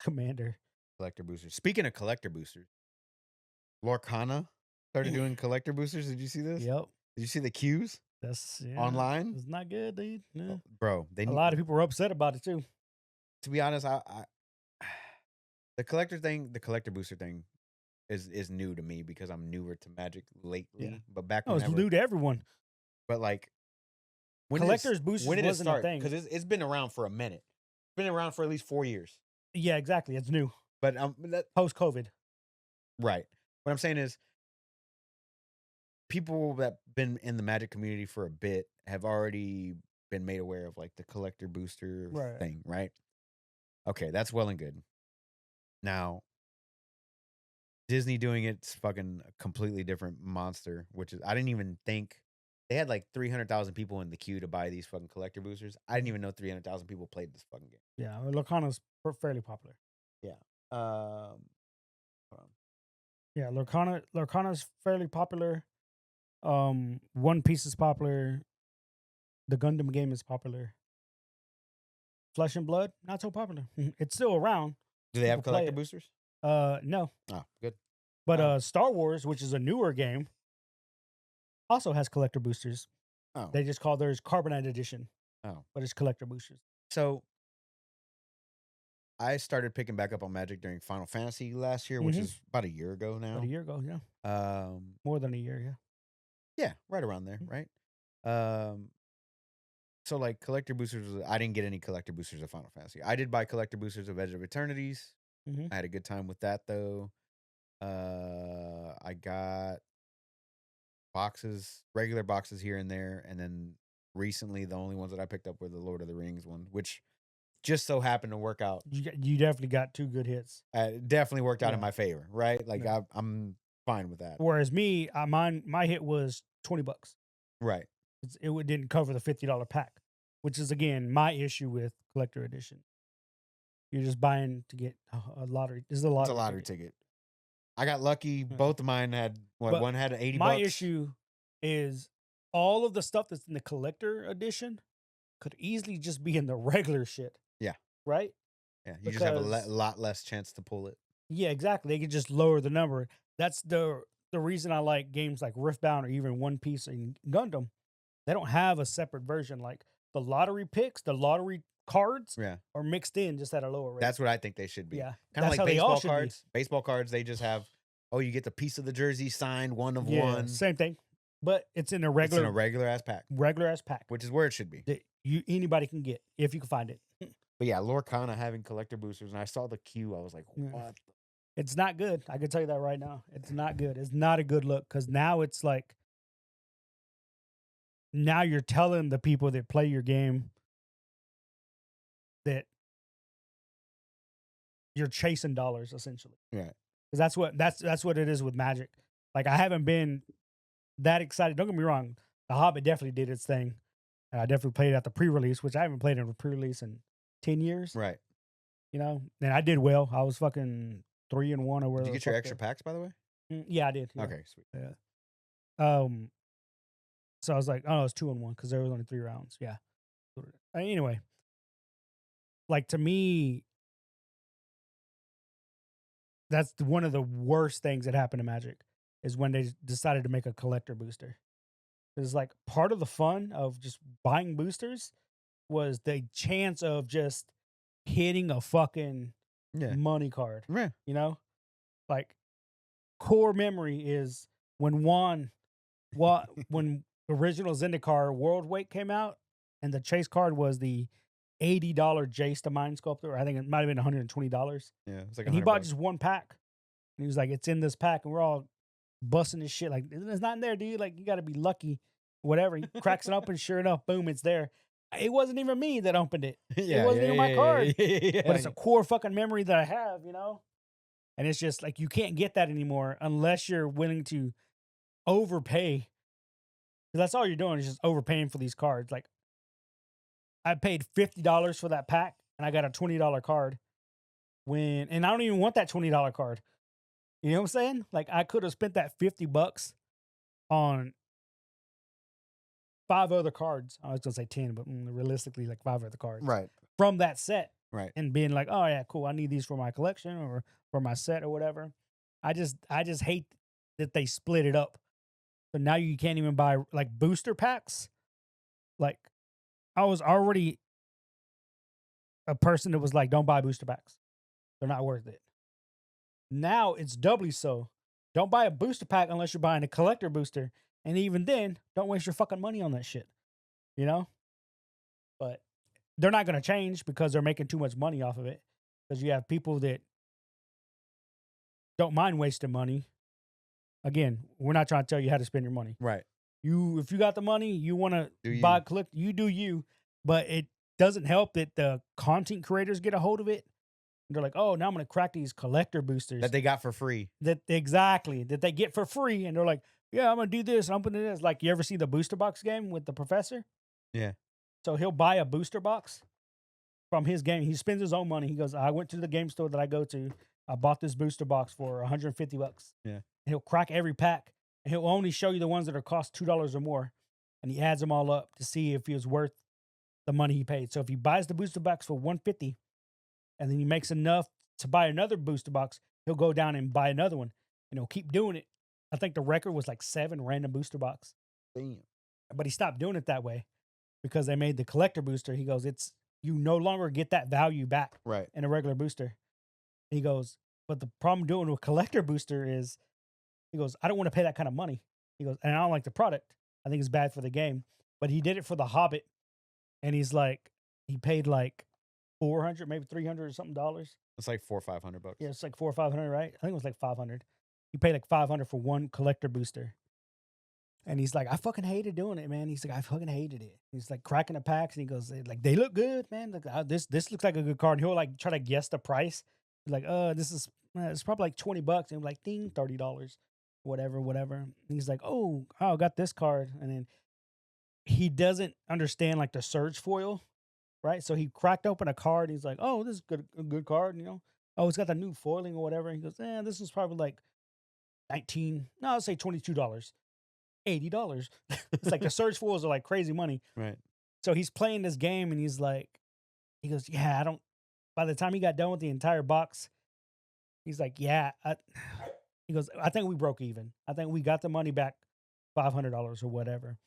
Commander. Collector boosters. Speaking of collector boosters, Lorcana started doing collector boosters. Did you see this? Yep. Did you see the queues That's online? It's not good, dude. Yeah. Bro, they A need, lot of people were upset about it too. to be honest, I the collector booster thing is new to me because I'm newer to Magic lately. Yeah. But back No, it's whenever, new to everyone. but like Collector's boosters when did it wasn't a start? thing. Because it's been around for a minute. It's been around for at least 4 years. Yeah, exactly. It's new. But Post COVID. right. What I'm saying is, people that been in the Magic community for a bit have already been made aware of like the collector booster Right. thing, right? Okay, that's well and good. Now, Disney doing it's fucking a completely different monster, which is I didn't even think they had like 300,000 people in the queue to buy these fucking collector boosters. I didn't even know 300,000 people played this fucking game. Yeah, Lorcana's fairly popular. Hold on. Yeah, Lorcana's fairly popular. One Piece is popular. The Gundam game is popular. Flesh and Blood, not so popular. It's still around. Do they have People play collector it. boosters? No. Oh, good. But Star Wars, which is a newer game, also has collector boosters. Oh, They just call theirs Carbonite Edition, oh. but it's collector boosters. So I started picking back up on Magic during Final Fantasy last year, which is about a year ago now. About a year ago, yeah. More than a year, yeah. Yeah, right around there, right? So like collector boosters, I didn't get any collector boosters of Final Fantasy. I did buy collector boosters of Edge of Eternities. I had a good time with that though. I got boxes, regular boxes here and there, and then recently the only ones that I picked up were the Lord of the Rings one, which just so happened to work out. You definitely got 2 good hits. It definitely worked out in my favor, right? Like I'm fine with that. Whereas me, my hit was $20. Right. It didn't cover the $50 pack, which is again my issue with collector edition. You're just buying to get a lottery. This is a lottery. It's a lottery ticket. I got lucky. Both of mine had one had $80. My issue is all of the stuff that's in the collector edition could easily just be in the regular shit. Yeah. Right? Yeah. You just have a lot less chance to pull it. Yeah, exactly. They could just lower the number. That's the reason I like games like Riftbound or even One Piece and Gundam. They don't have a separate version. Like the lottery picks, the lottery cards are mixed in just at a lower rate. That's what I think they should be. Yeah. Kind of like baseball cards. Baseball cards, they just have, you get the piece of the jersey signed, one of one. Same thing. But it's in a regular ass pack. Regular ass pack. Which is where it should be. That anybody can get if you can find it. But yeah, Lorcana having collector boosters, and I saw the queue, I was like, what? It's not good. I can tell you that right now. It's not good. It's not a good look because now it's like, now you're telling the people that play your game that you're chasing dollars essentially. Yeah. Because that's what it is with Magic. Like I haven't been that excited. Don't get me wrong. The Hobbit definitely did its thing. And I definitely played at the pre-release, which I haven't played in a pre-release in 10 years. Right. You know, and I did well. I was fucking 3-1 or whatever. Did you get your extra packs, by the way? Yeah, I did. Yeah. Okay, sweet. Yeah. So I was like, oh, it's 2-1 because there was only 3 rounds. Yeah. Anyway, like to me, that's one of the worst things that happened to Magic is when they decided to make a collector booster. It's like part of the fun of just buying boosters was the chance of just hitting a fucking money card. Yeah. You know? Like core memory is when when original Zendikar World Wake came out and the chase card was the $80 Jace the Mind Sculptor. I think it might have been $120. Yeah. It's like and he bought just one pack. And he was like, it's in this pack. And we're all busting this shit. Like, it's not in there, dude. Like, you got to be lucky. Whatever. He cracks it up and sure enough, boom, it's there. It wasn't even me that opened it. It wasn't even my card. But it's a core fucking memory that I have, you know? And it's just like, you can't get that anymore unless you're willing to overpay. That's all you're doing is just overpaying for these cards. Like, I paid $50 for that pack and I got a $20 card and I don't even want that $20 card. You know what I'm saying? Like I could have spent that $50 on 5 other cards. I was going to say 10, but realistically like 5 other cards. Right. From that set. Right. And being like, oh yeah, cool. I need these for my collection or for my set or whatever. I just hate that they split it up. So now you can't even buy like booster packs. Like I was already a person that was like, don't buy booster packs. They're not worth it. Now it's doubly so. Don't buy a booster pack unless you're buying a collector booster. And even then, don't waste your fucking money on that shit. You know? But they're not going to change because they're making too much money off of it. Because you have people that don't mind wasting money. Again, we're not trying to tell you how to spend your money. Right. If you got the money, you want to buy, collect, you do you. But it doesn't help that the content creators get a hold of it. They're like, oh, now I'm going to crack these collector boosters. That they got for free. That they get for free. And they're like, yeah, I'm going to do this. I'm going to do this. Like, you ever see the booster box game with the professor? Yeah. So he'll buy a booster box from his game. He spends his own money. He goes, I went to the game store that I go to. I bought this booster box for $150. Yeah. And he'll crack every pack. And he'll only show you the ones that are cost $2 or more. And he adds them all up to see if he was worth the money he paid. So if he buys the booster box for $150, and then he makes enough to buy another booster box, he'll go down and buy another one. And he'll keep doing it. I think the record was like 7 random booster box. Damn. But he stopped doing it that way because they made the collector booster. He goes, it's you no longer get that value back Right. in a regular booster. And he goes, but the problem doing with collector booster is, he goes, I don't want to pay that kind of money. He goes, and I don't like the product. I think it's bad for the game. But he did it for the Hobbit, and he's like, he paid like $400, maybe $300 or something dollars. It's like $400 or $500. Yeah, it's like $400 or $500, right? I think it was like $500. He paid like $500 for one collector booster. And he's like, I fucking hated doing it, man. He's like, I fucking hated it. He's like cracking the packs, and he goes, like, they look good, man. Like, this looks like a good card. And he'll like try to guess the price. He's like, this is it's probably like $20. And I'm like, ding, $30, whatever. And he's like, oh, I got this card. And then he doesn't understand like the surge foil, right? So he cracked open a card. And he's like, oh, this is a good card, you know. Oh, it's got the new foiling or whatever. And he goes, this is probably like I'll say $22, $80. It's like the surge foils are like crazy money. Right. So he's playing this game, and he goes, yeah, I don't. By the time he got done with the entire box, he's like, yeah. He goes, I think we broke even. I think we got the money back, $500 or whatever.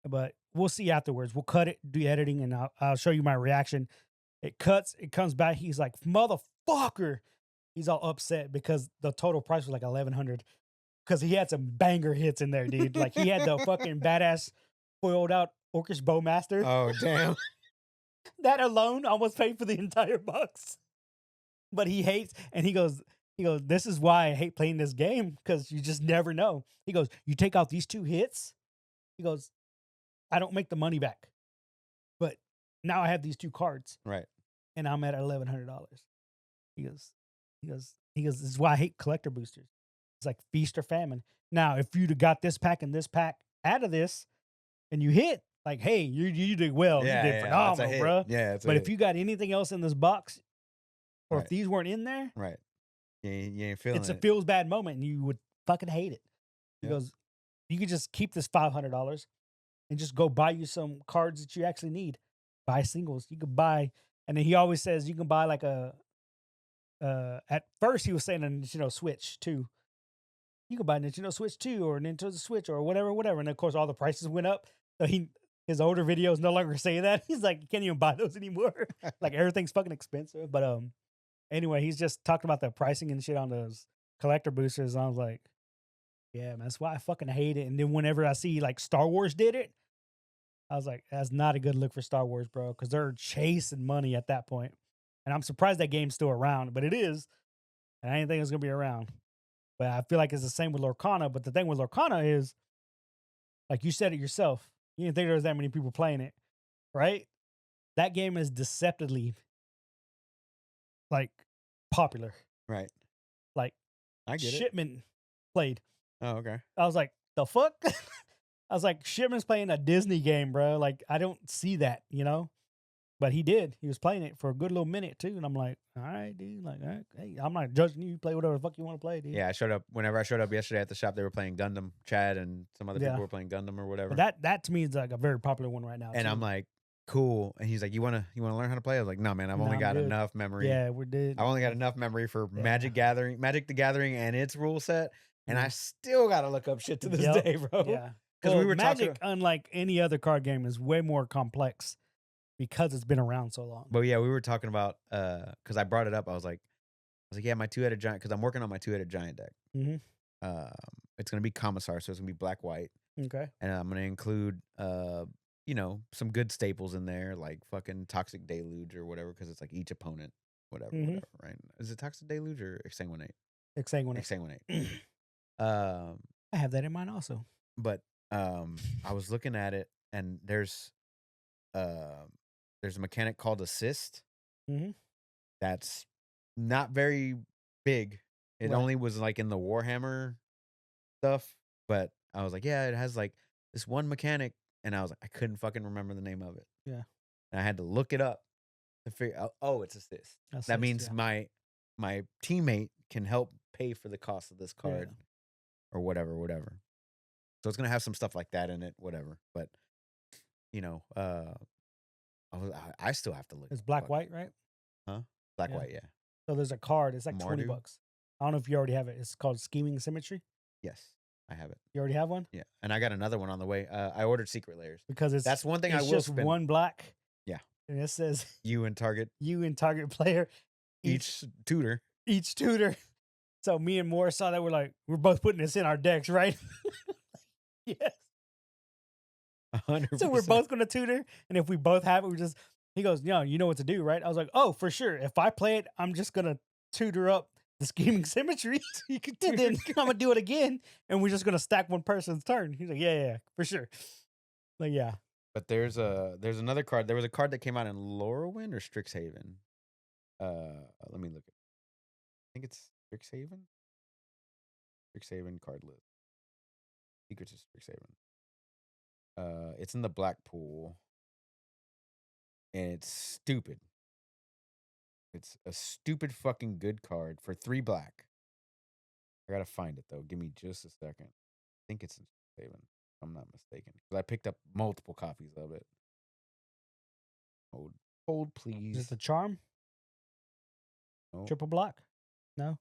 But we'll see afterwards. We'll cut it, do editing, and I'll show you my reaction. It cuts, it comes back. He's like, motherfucker. He's all upset because the total price was like $1,100 because he had some banger hits in there, dude. Like he had the fucking badass foiled out Orcish Bowmaster. Oh, damn. That alone almost paid for the entire box. But he hates, and he goes, this is why I hate playing this game, because you just never know. He goes, you take out these 2 hits. He goes, I don't make the money back. But now I have these 2 cards. Right. And I'm at $1,100. He goes, this is why I hate collector boosters. It's like feast or famine. Now, if you'd have got this pack and this pack out of this, and you hit, like, hey, you did well. Yeah, you did phenomenal, bro. Yeah, but if you got anything else in this box, or Right. if these weren't in there, Right. You ain't feeling it's a it. feels bad moment, and you would fucking hate it. He Yep. goes, you could just keep this $500 and just go buy you some cards that you actually need. Buy singles. You could buy, and then he always says you can buy like at first he was saying a Nintendo Switch too. You can buy Nintendo Switch 2 or Nintendo Switch or whatever. And of course, all the prices went up. So his older videos no longer say that. He's like, you can't even buy those anymore. Like everything's fucking expensive. But anyway, he's just talking about the pricing and shit on those collector boosters. And I was like, yeah, man, that's why I fucking hate it. And then whenever I see like Star Wars did it, I was like, that's not a good look for Star Wars, bro, because they're chasing money at that point. And I'm surprised that game's still around, but it is. And I didn't think it was going to be around. But I feel like it's the same with Lorcana. But the thing with Lorcana is, like you said it yourself, you didn't think there was that many people playing it, right? That game is deceptively, like, popular. Right. Like, I get it. Shipman played. Oh, okay. I was like, the fuck? I was like, Shipman's playing a Disney game, bro. Like, I don't see that, you know? But he did. He was playing it for a good little minute, too. And I'm like, all right, dude. Like, all right, hey, I'm not judging you. You play whatever the fuck you want to play, dude. Yeah, whenever I showed up yesterday at the shop, they were playing Gundam. Chad and some other people were playing Gundam or whatever. But that to me is like a very popular one right now. And too. I'm like, cool. And he's like, you wanna learn how to play? I was like, no, man, I've only got enough memory. Yeah, we did. I've only got enough memory for Magic the Gathering and its rule set. And I still gotta look up shit to this day, bro. Yeah. Because we were Magic, unlike any other card game, is way more complex because it's been around so long. But yeah, we were talking about because I brought it up. I was like, yeah, my 2-headed giant, because I'm working on my 2-headed giant deck. Mm-hmm. It's gonna be Commissar, so it's gonna be black white. Okay. And I'm gonna include some good staples in there, like fucking Toxic Deluge or whatever, because it's like each opponent, whatever, right? Is it Toxic Deluge or Exsanguinate? Exsanguinate. I have that in mind also. But I was looking at it, and there's a mechanic called Assist. That's not very big. It only was like in the Warhammer stuff, but I was like, yeah, it has like this one mechanic, and I was like, I couldn't fucking remember the name of it. Yeah. And I had to look it up to figure out, oh, it's Assist. That means my teammate can help pay for the cost of this card or whatever. So it's going to have some stuff like that in it, whatever. But, I still have to look. It's black, white, right? Huh? Black, white, yeah. So there's a card. It's like Mardu? $20. I don't know if you already have it. It's called Scheming Symmetry. Yes, I have it. You already have one? Yeah. And I got another one on the way. I ordered Secret Layers. Because that's one thing I will just spend. one black. Yeah. and it says You and target you and target player each tutor. Each tutor. So me and Morris saw that. We're both putting this in our decks, right? Yes. 100%. So we're both going to tutor, and if we both have it, he goes, "No, you know what to do, right?" I was like, "Oh, for sure. If I play it, I'm just gonna tutor up the scheming symmetry, You can and tutor. then I'm gonna do it again, and we're just gonna stack one person's turn." He's like, "Yeah, for sure." Like, yeah. But there's another card. There was a card that came out in Lorwyn or Strixhaven. Let me look. I think it's Strixhaven. Strixhaven card list. Secrets of Strixhaven. It's in the black pool, and it's stupid. It's a stupid fucking good card for 3 black. I gotta find it though. Give me just a second. I think it's in Strixhaven, if I'm not mistaken, because I picked up multiple copies of it. Hold, please. Is it the charm? No. Triple block? No.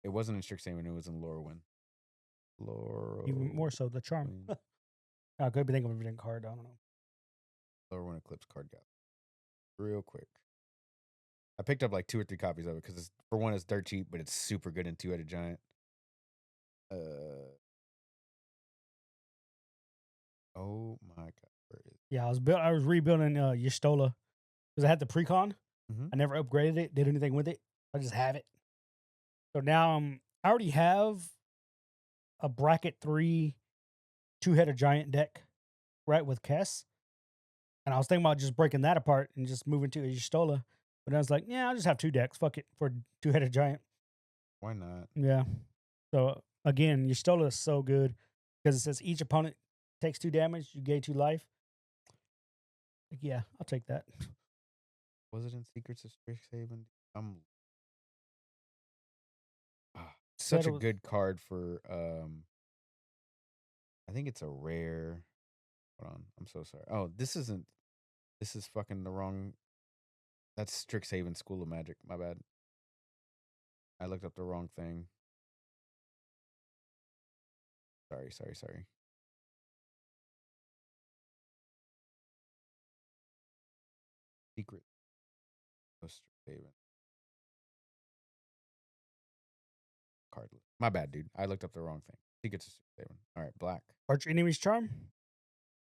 It wasn't in Strixhaven. It was in Lorwyn. Even more so, the charm. I could be thinking of a different card. I don't know. Lorwyn Eclipse card gap. Real quick. I picked up like 2 or 3 copies of it because for one, it's dirt cheap, but it's super good in Two-Headed Giant. Oh my god, where is it? Yeah, I was rebuilding Y'shtola because I had the precon. Mhm. I never upgraded it, did anything with it. I just have it. So now I already have a bracket 3 Two-Headed Giant deck, right, with Kess. And I was thinking about just breaking that apart and just moving to a Y'shtola. But I was like, yeah, I'll just have 2 decks. Fuck it for Two-Headed Giant. Why not? Yeah. So again, Y'shtola is so good because it says each opponent takes 2 damage, you gain 2 life. Like, yeah, I'll take that. Was it in Secrets of Strixhaven? Such a good card for I think it's a rare. Hold on, I'm so sorry. Oh, this is fucking the wrong. That's Strixhaven School of Magic. My bad. I looked up the wrong thing. Sorry. Secret of Strixhaven. Cardless. My bad, dude. I looked up the wrong thing. Secrets of Strixhaven. All right, black. Arch enemy's charm.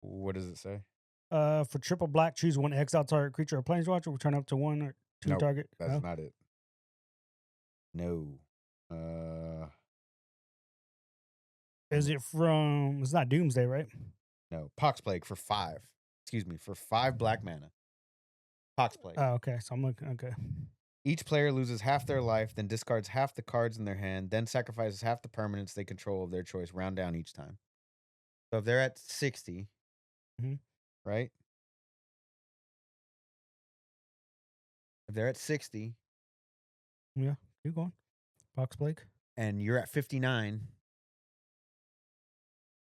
What does it say? For triple black, choose 1 exile target creature or planeswalker. Return up to 1 or 2 Nope, target. That's not it. No. Is it from? It's not Doomsday, right? No. Poxplague for 5. Excuse me, for 5 black mana. Poxplague. Oh, okay. So I'm looking. Okay. Each player loses half their life, then discards half the cards in their hand, then sacrifices half the permanents they control of their choice, round down each time. So if they're at 60, right? If they're at 60. Yeah, keep going. Poxplague. And you're at 59.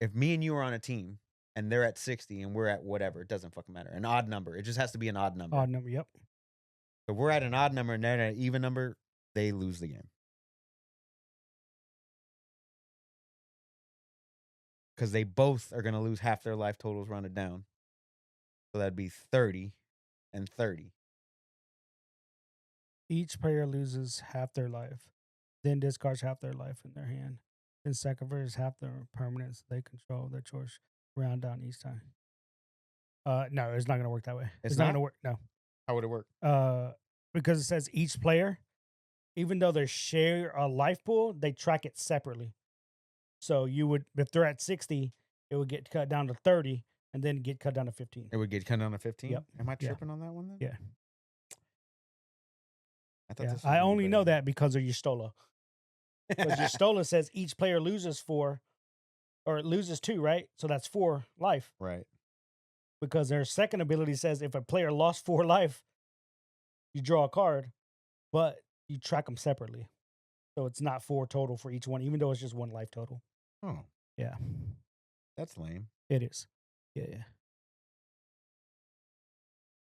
If me and you are on a team and they're at 60 and we're at whatever, it doesn't fucking matter. An odd number. It just has to be an odd number. Odd number, yep. If we're at an odd number and they're at an even number, they lose the game. Because they both are going to lose half their life totals rounded down. So that'd be 30 and 30. Each player loses half their life, then discards half their life in their hand, then sacrifices half their permanents they control their choice, round down each time. No, it's not going to work that way. It's not going to work. No. How would it work? Because it says each player, even though they share a life pool, they track it separately. So you would, if they're at 60, it would get cut down to 30 and then get cut down to 15. It would get cut down to 15? Yep. Am I tripping on that one then? Yeah. I only know that because of Y'shtola. Because Y'shtola says each player loses 4, or it loses 2, right? So that's 4 life. Right. Because their second ability says if a player lost 4 life, you draw a card, but you track them separately. So it's not 4 total for each one, even though it's just 1 life total. Oh. Yeah. That's lame. It is. Yeah.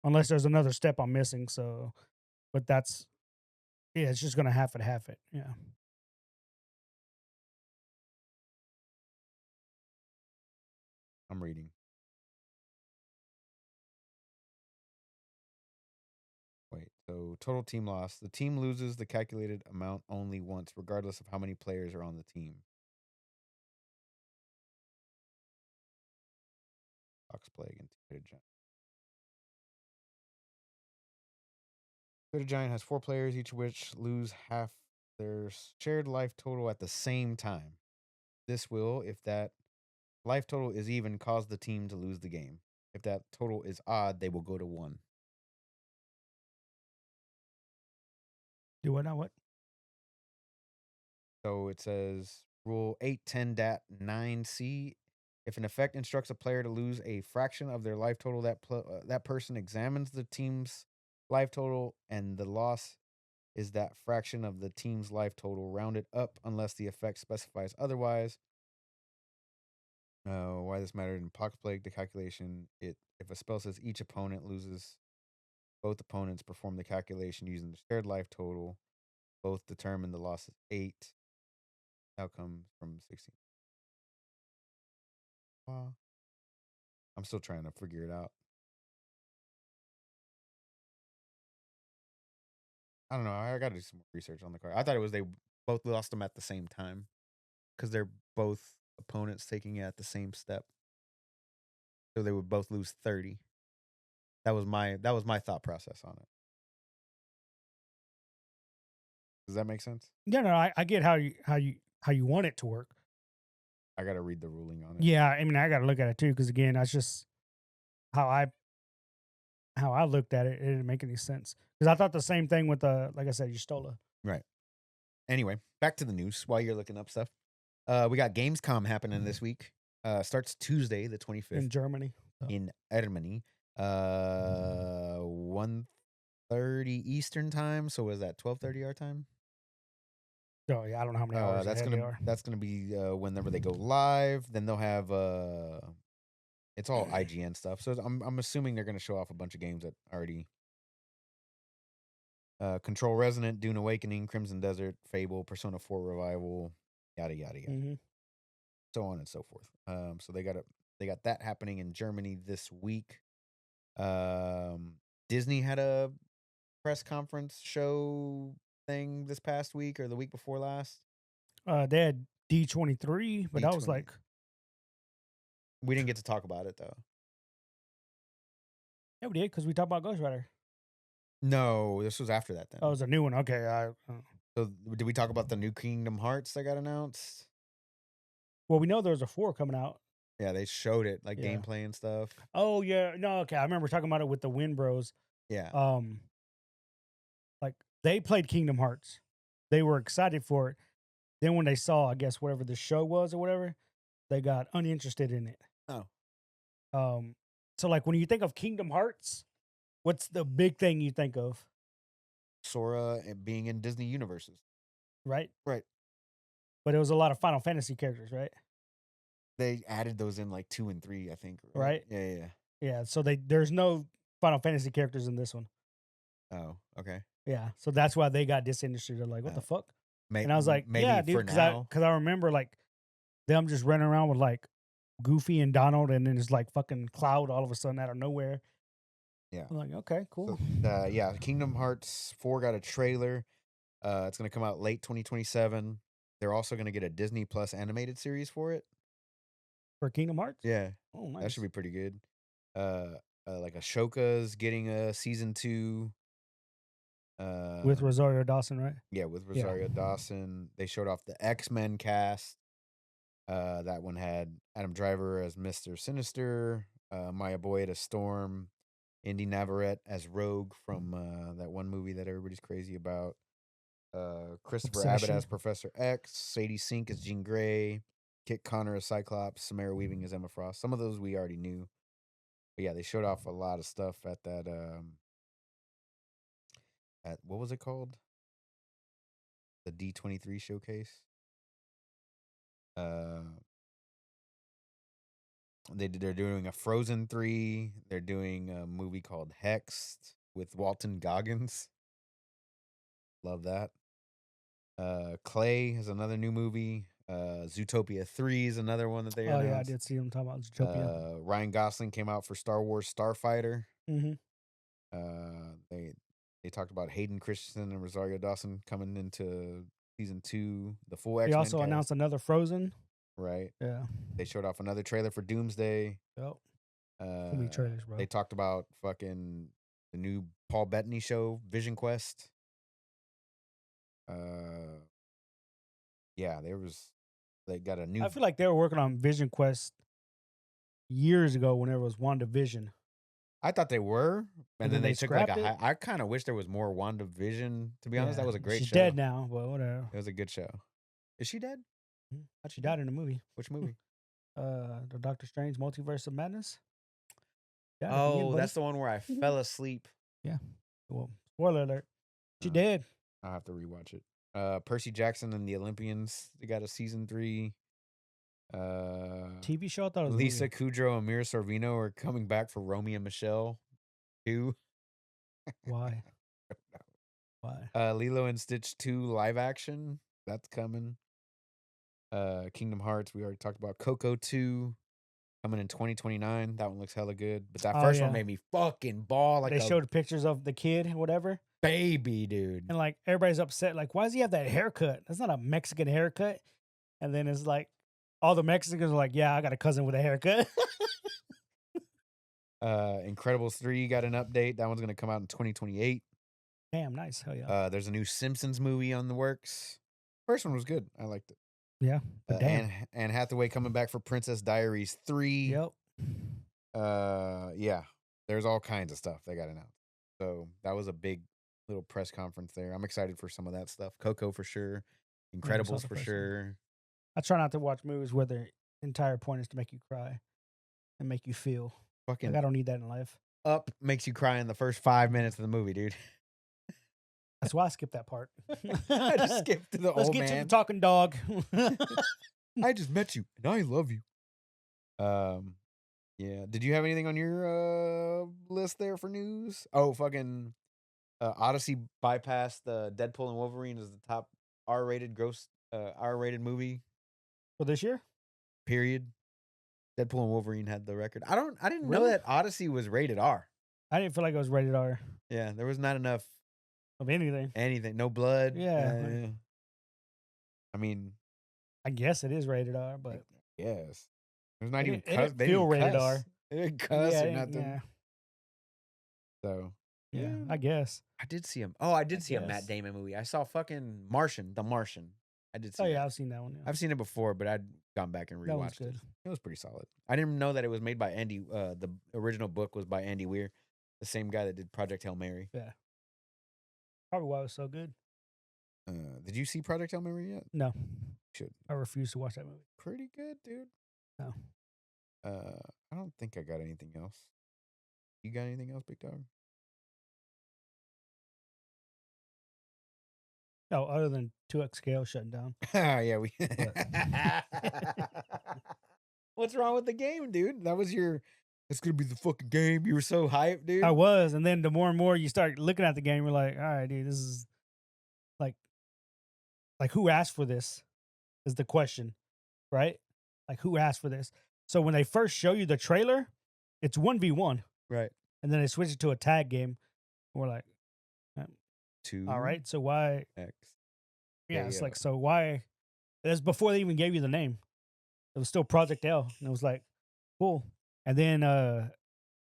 Unless there's another step I'm missing, so, but that's, yeah, it's just going to half it. Yeah. I'm reading. total team loss. The team loses the calculated amount only once, regardless of how many players are on the team. Fox plague and two-headed giant. Two-headed giant has 4 players, each of which lose half their shared life total at the same time. This will, if that life total is even, cause the team to lose the game. If that total is odd, they will go to 1. Do what now? What? So it says Rule 810.9c. If an effect instructs a player to lose a fraction of their life total, that person examines the team's life total, and the loss is that fraction of the team's life total rounded up unless the effect specifies otherwise. Why this mattered in Pox Plague, the calculation, if a spell says each opponent loses, both opponents perform the calculation using the shared life total. Both determine the loss is 8. Outcome from 16. I'm still trying to figure it out. I don't know. I got to do some more research on the card. I thought it was they both lost them at the same time because they're both opponents taking it at the same step. So they would both lose 30. That was my thought process on it. Does that make sense? Yeah, no, I get how you want it to work. I got to read the ruling on it. Yeah, I mean, I got to look at it too because again, that's just how I looked at it. It didn't make any sense because I thought the same thing with like I said, Y'shtola. Right. Anyway, back to the news while you're looking up stuff. We got Gamescom happening this week. Starts Tuesday, the 25th. In Germany. In Germany. 1:30 Eastern time. So was that 12:30 our time? Oh yeah, I don't know how many hours that's gonna be whenever they go live. Then they'll have it's all IGN stuff. So I'm assuming they're gonna show off a bunch of games that already Control Resonant, Dune Awakening, Crimson Desert, Fable, Persona 4 Revival, yada yada yada. Mm-hmm. So on and so forth. So they got that happening in Germany this week. Disney had a press conference show thing this past week or the week before last. They had D23, but that was D20. like we didn't get to talk about it though. Yeah, we did because we talked about Ghost Rider. No, this was after that then. Oh, it was a new one. Okay. So did we talk about the new Kingdom Hearts that got announced? Well, we know there's a 4 coming out. Yeah, they showed it, like gameplay and stuff. Oh yeah, no, okay. I remember talking about it with the Wind Bros. Yeah. Like they played Kingdom Hearts. They were excited for it. Then when they saw, I guess, whatever the show was or whatever, they got uninterested in it. Oh. So like when you think of Kingdom Hearts, what's the big thing you think of? Sora and being in Disney universes. Right? Right. But it was a lot of Final Fantasy characters, right? They added those in like 2 and 3, I think. Right? Yeah. Yeah. So there's no Final Fantasy characters in this one. Oh, okay. Yeah. So that's why they got disinterested. They're like, what the fuck? And I was like, maybe yeah, dude, because I remember like them just running around with like Goofy and Donald, and then it's like fucking Cloud all of a sudden out of nowhere. Yeah. I'm like, okay, cool. So, yeah, Kingdom Hearts 4 got a trailer. It's going to come out late 2027. They're also going to get a Disney Plus animated series for it. For Kingdom Hearts? Yeah. Oh, nice. That should be pretty good. Like Ashoka's getting a season 2. With Rosario Dawson, right? Yeah, with Rosario Dawson. They showed off the X-Men cast. That one had Adam Driver as Mr. Sinister, Maya Boyd as Storm, Indy Navarrete as Rogue from that one movie that everybody's crazy about. Christopher Abbott as Professor X, Sadie Sink as Jean Grey, Kit Connor as Cyclops, Samara Weaving as Emma Frost. Some of those we already knew. But yeah, they showed off a lot of stuff at that at what was it called? The D23 showcase. They're doing a Frozen 3. They're doing a movie called Hexed with Walton Goggins. Love that. Clay is another new movie. Zootopia 3 is another one that they announced. Oh yeah, I did see them talking about Zootopia. Ryan Gosling came out for Star Wars Starfighter. Mm-hmm. They talked about Hayden Christensen and Rosario Dawson coming into season 2. The full They X-Men also cast. announced another Frozen. Right. Yeah. They showed off another trailer for Doomsday. Yep. Too many trailers, bro. They talked about fucking the new Paul Bettany show, Vision Quest. Yeah, they got a new. I feel like they were working on Vision Quest years ago whenever it was WandaVision. I thought they were, and then they took like scrapped it? I kind of wish there was more WandaVision. To be honest, that was a great She's show. dead now, but whatever. It was a good show. Is she dead? She died in the movie. Which movie? The Doctor Strange Multiverse of Madness. Yeah, Oh, that's the one where I fell asleep. Yeah. Well, spoiler alert. She dead. I'll have to rewatch it. Percy Jackson and the Olympians. They got a season 3. TV show. I thought it was Lisa Kudrow and Mira Sorvino are coming back for Romy and Michelle 2. Why? Why? Lilo and Stitch 2 live action. That's coming. Kingdom Hearts. We already talked about. Coco 2 coming in 2029. That one looks hella good. But that first one made me fucking ball. Like they showed pictures of the kid, whatever. Baby, dude. And like everybody's upset. Like, why does he have that haircut? That's not a Mexican haircut. And then it's like all the Mexicans are like, yeah, I got a cousin with a haircut. Incredibles 3 got an update. That one's gonna come out in 2028. Damn, nice. Hell yeah. There's a new Simpsons movie on the works. First one was good. I liked it. Yeah. Anne Hathaway coming back for Princess Diaries 3. Yep. Yeah. There's all kinds of stuff they got announced. So that was a big little press conference there. I'm excited for some of that stuff. Coco for sure. Incredibles for sure. I try not to watch movies where the entire point is to make you cry and make you feel. Fucking I don't need that in life. Up makes you cry in the first 5 minutes of the movie, dude. That's why I skipped that part. I just skipped to the Let's old get man. to the talking dog. I just met you and I love you. Yeah. Did you have anything on your list there for news? Oh, fucking Odyssey bypassed Deadpool and Wolverine as the top R-rated movie for this year. Period. Deadpool and Wolverine had the record. I didn't know that Odyssey was rated R. I didn't feel like it was rated R. Yeah, there was not enough of anything. No blood. Yeah. I mean, I guess it is rated R, but yes, there's not even. It didn't feel rated R. It didn't cuss or nothing. Yeah. So yeah, I guess I did see him. Oh, I did see a Matt Damon movie. I saw fucking Martian, The Martian. I did see. Oh yeah, I've seen that one. Yeah. I've seen it before, but I'd gone back and rewatched it. It was pretty solid. I didn't know that it was made by Andy. The original book was by Andy Weir, the same guy that did Project Hail Mary. Yeah. Probably why it was so good. Did you see Project Hail Mary yet? No. Should. I refuse to watch that movie. Pretty good, dude. No. I don't think I got anything else. You got anything else, Big Dog? No, other than 2X scale shutting down. Yeah, we. What's wrong with the game, dude? That was your. It's gonna be the fucking game. You were so hyped, dude. I was, and then the more and more you start looking at the game, you're like, all right, dude, this is like who asked for this? Is the question, right? Like who asked for this? So when they first show you the trailer, it's 1v1, right? And then they switch it to a tag game. We're like, 2. All right, so why X? Yeah, it's like, so why? That's before they even gave you the name. It was still Project L, and it was like, cool. And then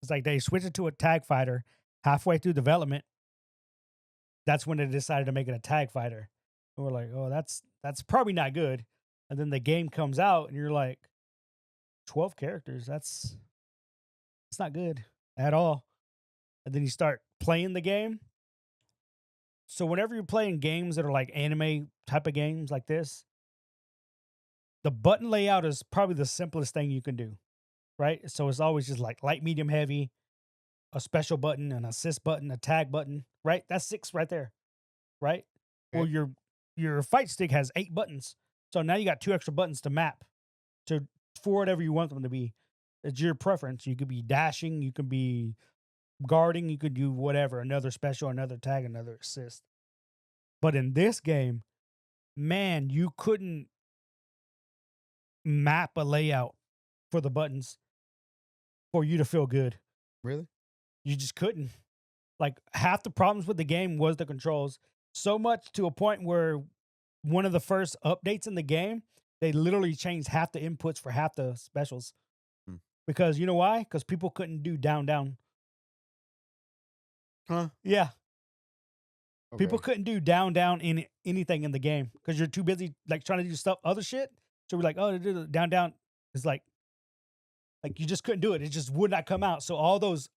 it's like they switched it to a tag fighter halfway through development. That's when they decided to make it a tag fighter. And we're like, oh, that's probably not good. And then the game comes out, and you're like, 12 characters. It's not good at all. And then you start playing the game. So whenever you're playing games that are like anime type of games like this, the button layout is probably the simplest thing you can do, right? So it's always just like light, medium, heavy, a special button, an assist button, a tag button, right? That's 6 right there, right? Okay. Well, your fight stick has 8 buttons. So now you got 2 extra buttons to map for whatever you want them to be. It's your preference. You could be dashing, you could be guarding, you could do whatever, another special, another tag, another assist. But in this game, man, you couldn't map a layout for the buttons for you to feel good. Really? You just couldn't. Like half the problems with the game was the controls. So much to a point where one of the first updates in the game, they literally changed half the inputs for half the specials. Hmm. Because you know why? Because people couldn't do down down. Huh? Yeah. People Okay. couldn't do down down in anything in the game because you're too busy like trying to do stuff other shit. So we're like, oh, do the down down. It's like you just couldn't do it. It just would not come out. So all those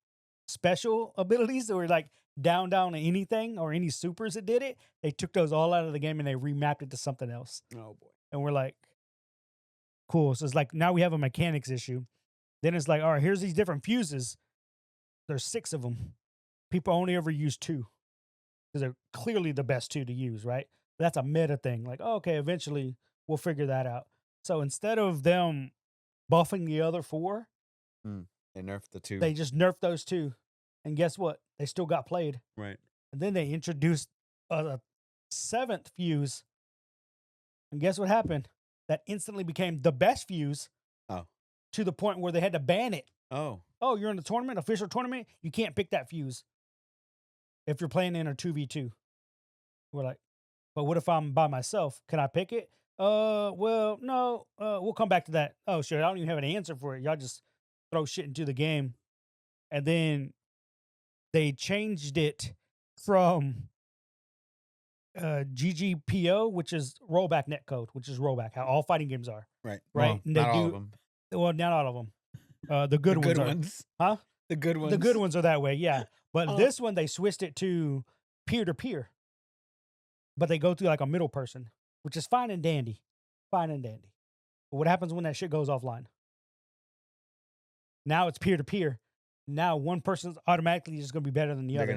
special abilities that were like down down anything or any supers that did it, they took those all out of the game and they remapped it to something else. Oh boy. And we're like, cool. So it's like now we have a mechanics issue. Then it's like, all right, here's these different fuses. There's 6 of them. People only ever use 2 because they're clearly the best 2 to use, right? That's a meta thing. Like, oh, okay, eventually we'll figure that out. So instead of them buffing the other 4, they nerfed the 2. They just nerfed those 2. And guess what? They still got played. Right. And then they introduced a 7th fuse. And guess what happened? That instantly became the best fuse. Oh. To the point where they had to ban it. Oh. Oh, you're in a tournament, official tournament? You can't pick that fuse if you're playing in a 2v2. We're like, but what if I'm by myself? Can I pick it? Well, no. We'll come back to that. Oh, shit. I don't even have an answer for it. Y'all just throw shit into the game. And then they changed it from GGPO, which is rollback netcode, which is rollback, how all fighting games are. Right. Right. Well, And not all of them. Well, not all of them. The good ones. Huh? The good ones. The good ones are that way, yeah. But this one, they switched it to peer-to-peer. But they go through like a middle person, which is fine and dandy. Fine and dandy. But what happens when that shit goes offline? Now it's peer-to-peer. Now one person's automatically just going to be better than the other. They're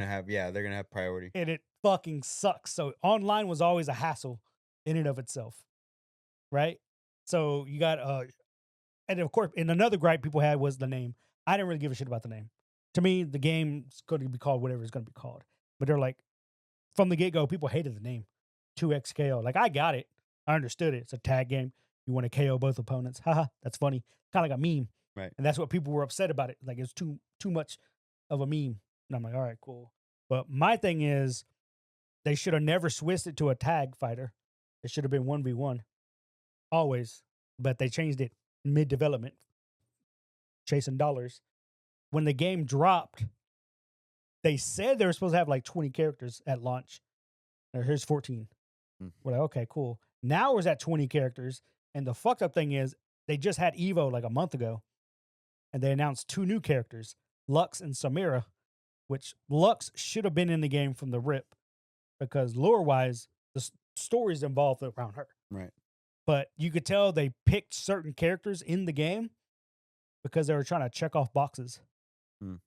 going to have priority. And it fucking sucks. So online was always a hassle in and of itself. Right? So you got, and of course, and another gripe people had was the name. I didn't really give a shit about the name. To me, the game's going to be called whatever it's going to be called. But they're like, from the get-go, people hated the name. 2X KO. Like, I got it. I understood it. It's a tag game. You want to KO both opponents. Haha, that's funny. Kind of like a meme. Right. And that's what people were upset about it. Like, it's too much of a meme. And I'm like, all right, cool. But my thing is, they should have never switched it to a tag fighter. It should have been 1v1. Always. But they changed it mid-development. Chasing dollars. When the game dropped, they said they were supposed to have like 20 characters at launch. Now, here's 14. We're like, okay, cool. Now we're at 20 characters. And the fucked up thing is, they just had Evo like a month ago. And they announced 2 new characters, Lux and Samira, which Lux should have been in the game from the rip because lore-wise, the stories involved around her. Right. But you could tell they picked certain characters in the game because they were trying to check off boxes.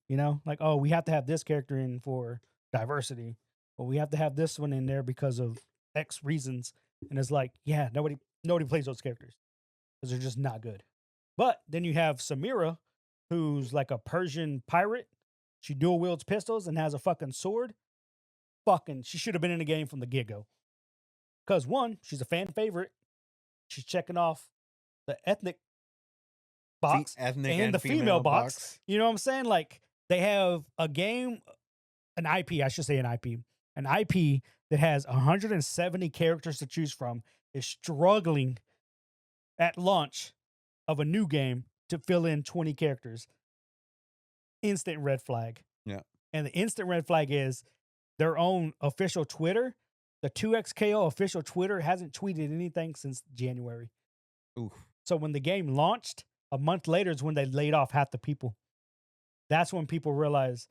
You know, like, oh, we have to have this character in for diversity, or we have to have this one in there because of X reasons. And it's like, yeah, nobody plays those characters because they're just not good. But then you have Samira, who's like a Persian pirate. She dual wields pistols and has a fucking sword. She should have been in the game from the get-go. Because one, she's a fan favorite. She's checking off the ethnic box and the female box. You know what I'm saying? Like, they have a game, an IP, I should say an IP. An IP that has 170 characters to choose from is struggling at launch of a new game to fill in 20 characters. Instant red flag. Yeah. And the instant red flag is their own official Twitter. The 2XKO official Twitter hasn't tweeted anything since January. Oof. So when the game launched, a month later is when they laid off half the people. That's when people realized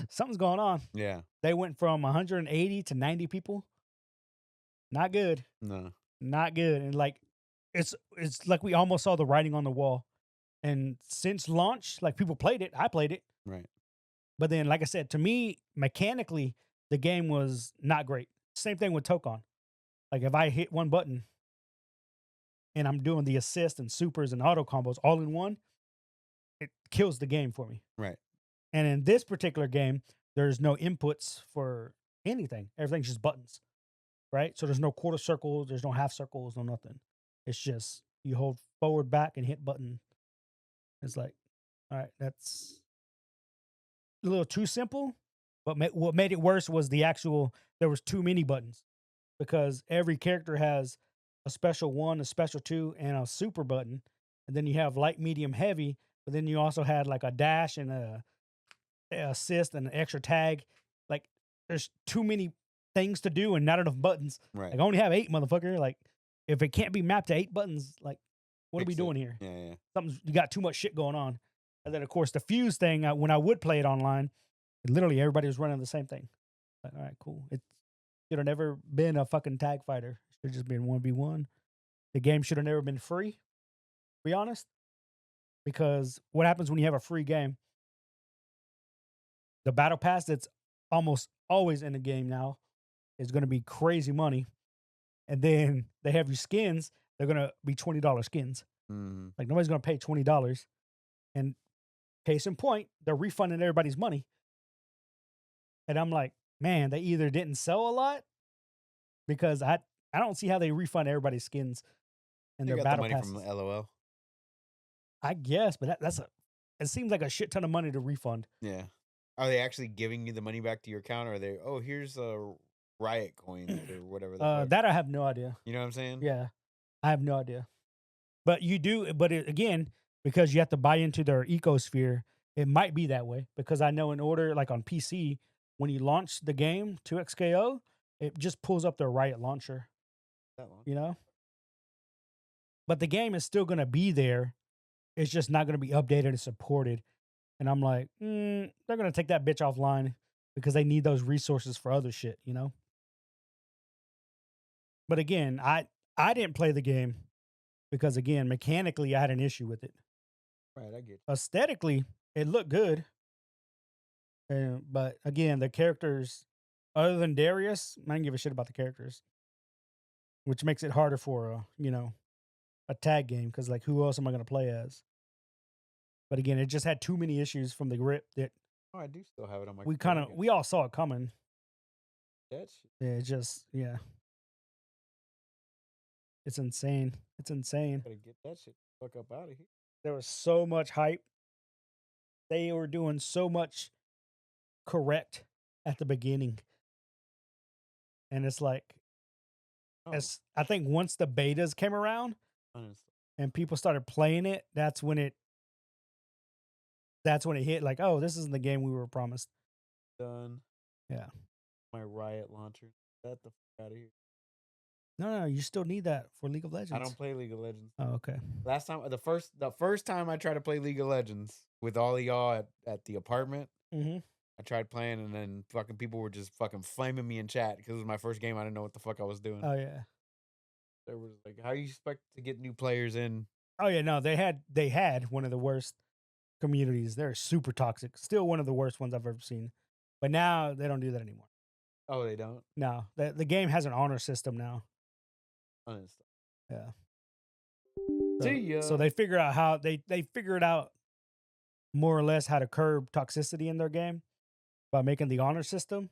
something's going on. Yeah. They went from 180 to 90 people. Not good. No. Not good. And like, it's like we almost saw the writing on the wall. And since launch, like, people played it. I played it. Right. But then, like I said, to me, mechanically, the game was not great. Same thing with Tokon. Like, if I hit one button and I'm doing the assist and supers and auto combos all in one, it kills the game for me. Right. And in this particular game, there's no inputs for anything. Everything's just buttons. Right? So there's no quarter circles, there's no half circles, no nothing. It's just you hold forward, back, and hit button. It's like, all right, that's a little too simple. But what made it worse was there was too many buttons because every character has a special 1, a special 2, and a super button. And then you have light, medium, heavy. But then you also had like a dash and a assist and an extra tag. Like there's too many things to do and not enough buttons. Right. Like I only have 8, motherfucker. Like if it can't be mapped to 8 buttons, like what are we Fix doing it. here? Yeah. You got too much shit going on. And then of course the fuse thing. When I would play it online, literally everybody was running the same thing. Like, all right, cool. It should have never been a fucking tag fighter. It should have just been 1v1. The game should have never been free. To be honest, because what happens when you have a free game? The battle pass that's almost always in the game now is going to be crazy money, and then they have your skins. They're going to be $20 skins. Mhm. Like nobody's going to pay $20. And case in point, they're refunding everybody's money. And I'm like, man, they either didn't sell a lot because I don't see how they refund everybody's skins and They their got the battle money passes. from LOL. I guess, but it seems like a shit ton of money to refund. Yeah. Are they actually giving you the money back to your account, or are they? Oh, here's a Riot coins or whatever. The fuck. That I have no idea. You know what I'm saying? Yeah, I have no idea. But you do. But again, because you have to buy into their ecosphere, it might be that way. Because I know in order, like on PC, when you launch the game to XKO, it just pulls up their Riot launcher. That long. You know. But the game is still going to be there. It's just not going to be updated and supported. And I'm like, they're going to take that bitch offline because they need those resources for other shit, you know? But again, I didn't play the game because, again, mechanically, I had an issue with it. Right, I get. Aesthetically, it looked good. But again, the characters, other than Darius, I didn't give a shit about the characters, which makes it harder for, a tag game because, like, who else am I going to play as? But again, it just had too many issues from the grip that Oh, I do still have it on my. we all saw it coming. That shit. Yeah, it just it's insane. It's insane. Gotta get that shit the fuck up out of here. There was so much hype. They were doing so much correct at the beginning, and it's like, I think once the betas came around and people started playing it, that's when it hit. Like, oh, this isn't the game we were promised. Done. Yeah. My Riot launcher. Get the fuck out of here. No, you still need that for League of Legends. I don't play League of Legends. Oh, okay. Last time, the first time I tried to play League of Legends with all of y'all at the apartment, I tried playing, and then fucking people were just fucking flaming me in chat because it was my first game. I didn't know what the fuck I was doing. Oh yeah. There was like, how do you expect to get new players in? Oh yeah, no, they had one of the worst communities. They're super toxic. Still one of the worst ones I've ever seen. But now they don't do that anymore. Oh, they don't? No. The game has an honor system now. Yeah. See ya. So they figure out how they figured out more or less how to curb toxicity in their game by making the honor system.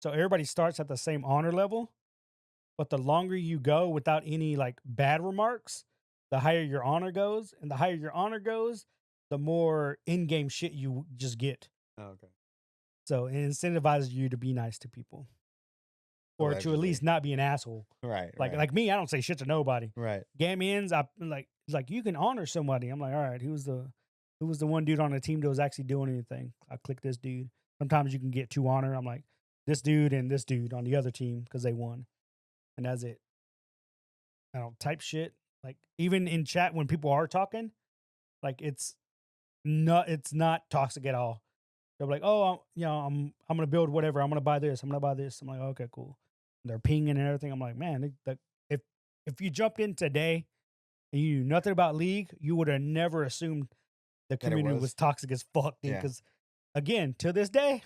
So everybody starts at the same honor level, but the longer you go without any like bad remarks, the higher your honor goes, and the higher your honor goes, the more in-game shit you just get. Oh, okay. So it incentivizes you to be nice to people. Or to at least not be an asshole. Right. Like me, I don't say shit to nobody. Right. Game ends, I like you can honor somebody. I'm like, all right, who was the one dude on the team that was actually doing anything? I click this dude. Sometimes you can get 2 honor. I'm like, this dude and this dude on the other team because they won. And that's it. I don't type shit. Like even in chat when people are talking, like it's not toxic at all. They're like, oh, I'm gonna build whatever. I'm gonna buy this. I'm gonna buy this. I'm like, okay, cool. And they're pinging and everything. I'm like, man, if you jumped in today and you knew nothing about League, you would have never assumed the community was toxic as fuck, dude. Because again, to this day,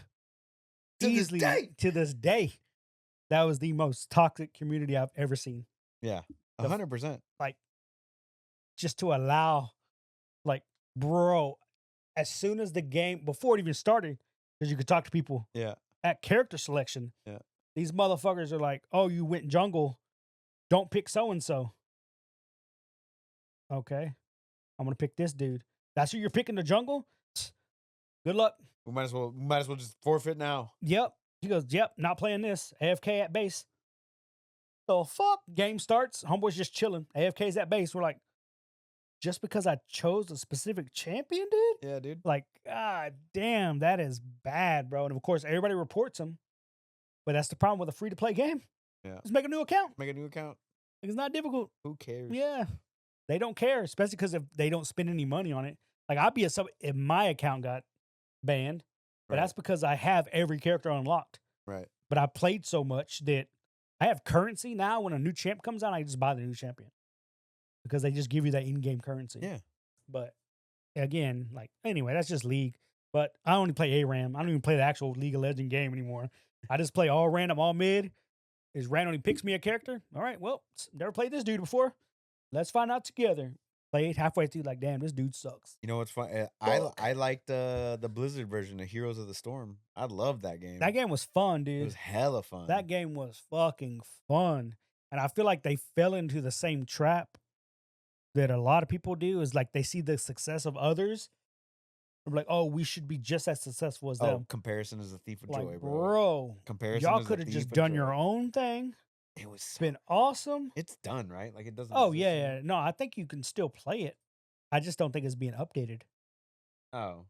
to this day, that was the most toxic community I've ever seen. Yeah, 100%. Like, just to allow, like, bro, as soon as the game, before it even started, because you could talk to people. Yeah. At character selection. Yeah. These motherfuckers are like, oh, you went jungle. Don't pick so and so. Okay. I'm gonna pick this dude. That's who you're picking the jungle? Good luck. We might as well just forfeit now. Yep. He goes, yep, not playing this. AFK at base. The fuck? Game starts. Homeboy's just chilling. AFK's at base. We're like, just because I chose a specific champion, dude? Yeah, dude. Like, god damn, that is bad, bro. And of course, everybody reports him. But that's the problem with a free-to-play game. Yeah. Just make a new account. Make a new account. It's not difficult. Who cares? Yeah. They don't care, especially because if they don't spend any money on it. Like, I'd be if my account got banned, but Right. that's because I have every character unlocked. Right. But I played so much that I have currency now. When a new champ comes out, I just buy the new champion because they just give you that in-game currency. Yeah. But again, like, anyway, that's just League. But I only play ARAM. I don't even play the actual League of Legends game anymore. I just play all random, all mid. Is randomly picks me a character. All right, well, never played this dude before. Let's find out together. Played halfway through, like, damn, this dude sucks. You know what's fun? I like the Blizzard version, the Heroes of the Storm. I love that game. That game was fun, dude. It was hella fun. That game was fucking fun. And I feel like they fell into the same trap that a lot of people do, is like they see the success of others. They're like, oh, we should be just as successful as them. Comparison is a thief of Like, joy, bro. Comparison Y'all is a could have thief just of done joy. your own thing. It was Been awesome. It's done, right? Like, it doesn't Oh, exist yeah, anymore. yeah. No, I think you can still play it. I just don't think it's being updated. Oh.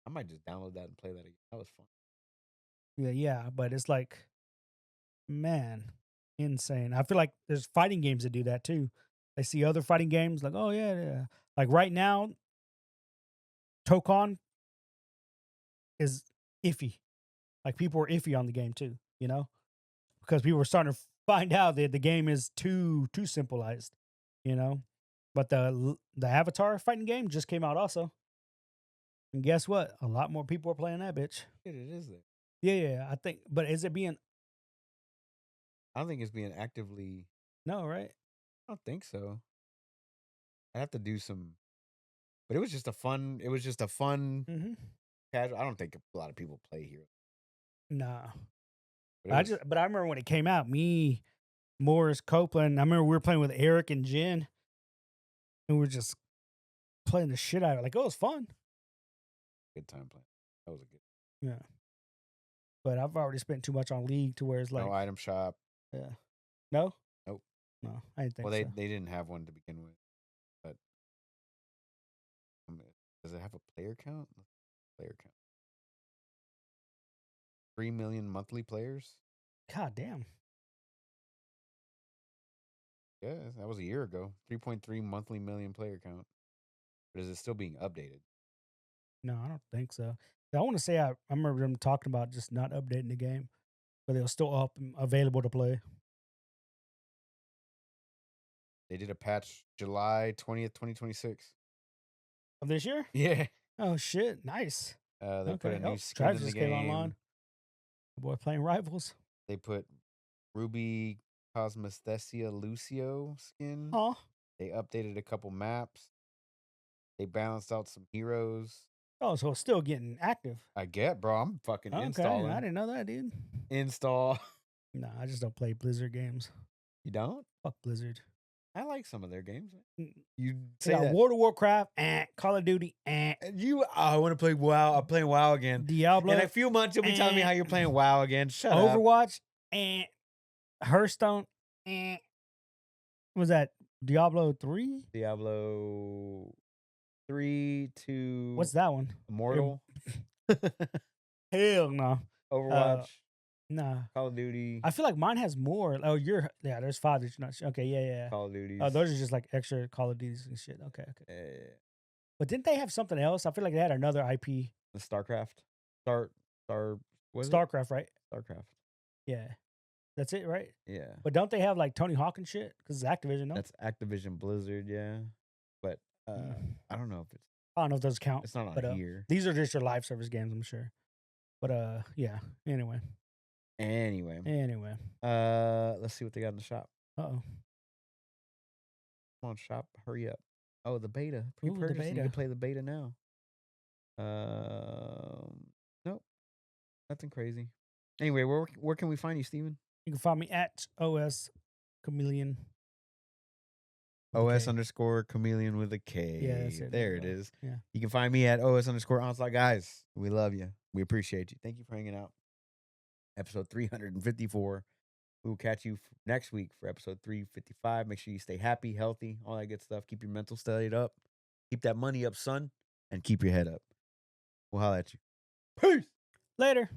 I might just download that and play that again. That was fun. Yeah, but it's like, man, insane. I feel like there's fighting games that do that too. They see other fighting games, like, oh, yeah. Like right now, Tokon is iffy. Like, people are iffy on the game too, you know? Because people are starting to find out that the game is too simplified, you know? But the Avatar fighting game just came out also. And guess what? A lot more people are playing that bitch. It is there. Yeah, I think. But is it being... I don't think it's being actively... No, right? I don't think so. I have to do some... But it was just a fun... Mm-hmm. Casual... I don't think a lot of people play here. Nah. But I remember when it came out, me, Morris, Copeland, I remember we were playing with Eric and Jen. And we were just playing the shit out of it. Like, it was fun. Good time playing. That was a good... Yeah. But I've already spent too much on League to where it's like... No item shop. Yeah. No? Nope. No, I didn't think well, so. they didn't have one to begin with. But does it have a player count? Player count. 3 million monthly players? God damn. Yeah, that was a year ago. 3.3 monthly million player count. But is it still being updated? No, I don't think so. I want to say I remember them talking about just not updating the game, but they were still up and available to play. They did a patch July 20th, 2026. Of this year? Yeah. Oh, shit. Nice. They put a new skin Travis in the just came game. online. The boy playing Rivals. They put Ruby Cosmesthesia Lucio skin. Oh. They updated a couple maps. They balanced out some heroes. Oh, so it's still getting active. I get, bro. I'm fucking Okay, installing. I didn't know that, dude. Install. No, I just don't play Blizzard games. You don't? Fuck Blizzard. I like some of their games. Mm. You They say got that. World of Warcraft, Call of Duty, I want to play WoW. I'm playing WoW again. Diablo, In a few months, you'll be telling me how you're playing WoW again. Shut up. Overwatch, Hearthstone, was that Diablo 3? Diablo 3 to... What's that one? Immortal. Hell no. Overwatch. Nah. Call of Duty. I feel like mine has more. Oh, there's 5 that you're not sure. Okay, yeah. Call of Duty. Oh, those are just like extra Call of Duties and shit. Okay. Yeah. But didn't they have something else? I feel like they had another IP. The StarCraft. StarCraft, right? StarCraft. Yeah. That's it, right? Yeah. But don't they have like Tony Hawk and shit? Because it's Activision, no? That's Activision Blizzard, yeah. But I don't know if it's... I don't know if those count. It's not on but, here. These are just your live service games, I'm sure. But yeah. Anyway. Let's see what they got in the shop. Uh-oh. Come on, shop. Hurry up. Oh, the beta. Ooh, the Pre-purchase. You beta. can play the beta now. Nope. Nothing crazy. Anyway, where can we find you, Steven? You can find me at OS Chameleon. OS _ Chameleon with a K. Yeah, that's it. There it is. Yeah. You can find me at OS _ Onslaught. Guys, we love you. We appreciate you. Thank you for hanging out. Episode 354. We will catch you next week for episode 355. Make sure you stay happy, healthy, all that good stuff. Keep your mental state up. Keep that money up, son, and keep your head up. We'll holler at you. Peace. Later.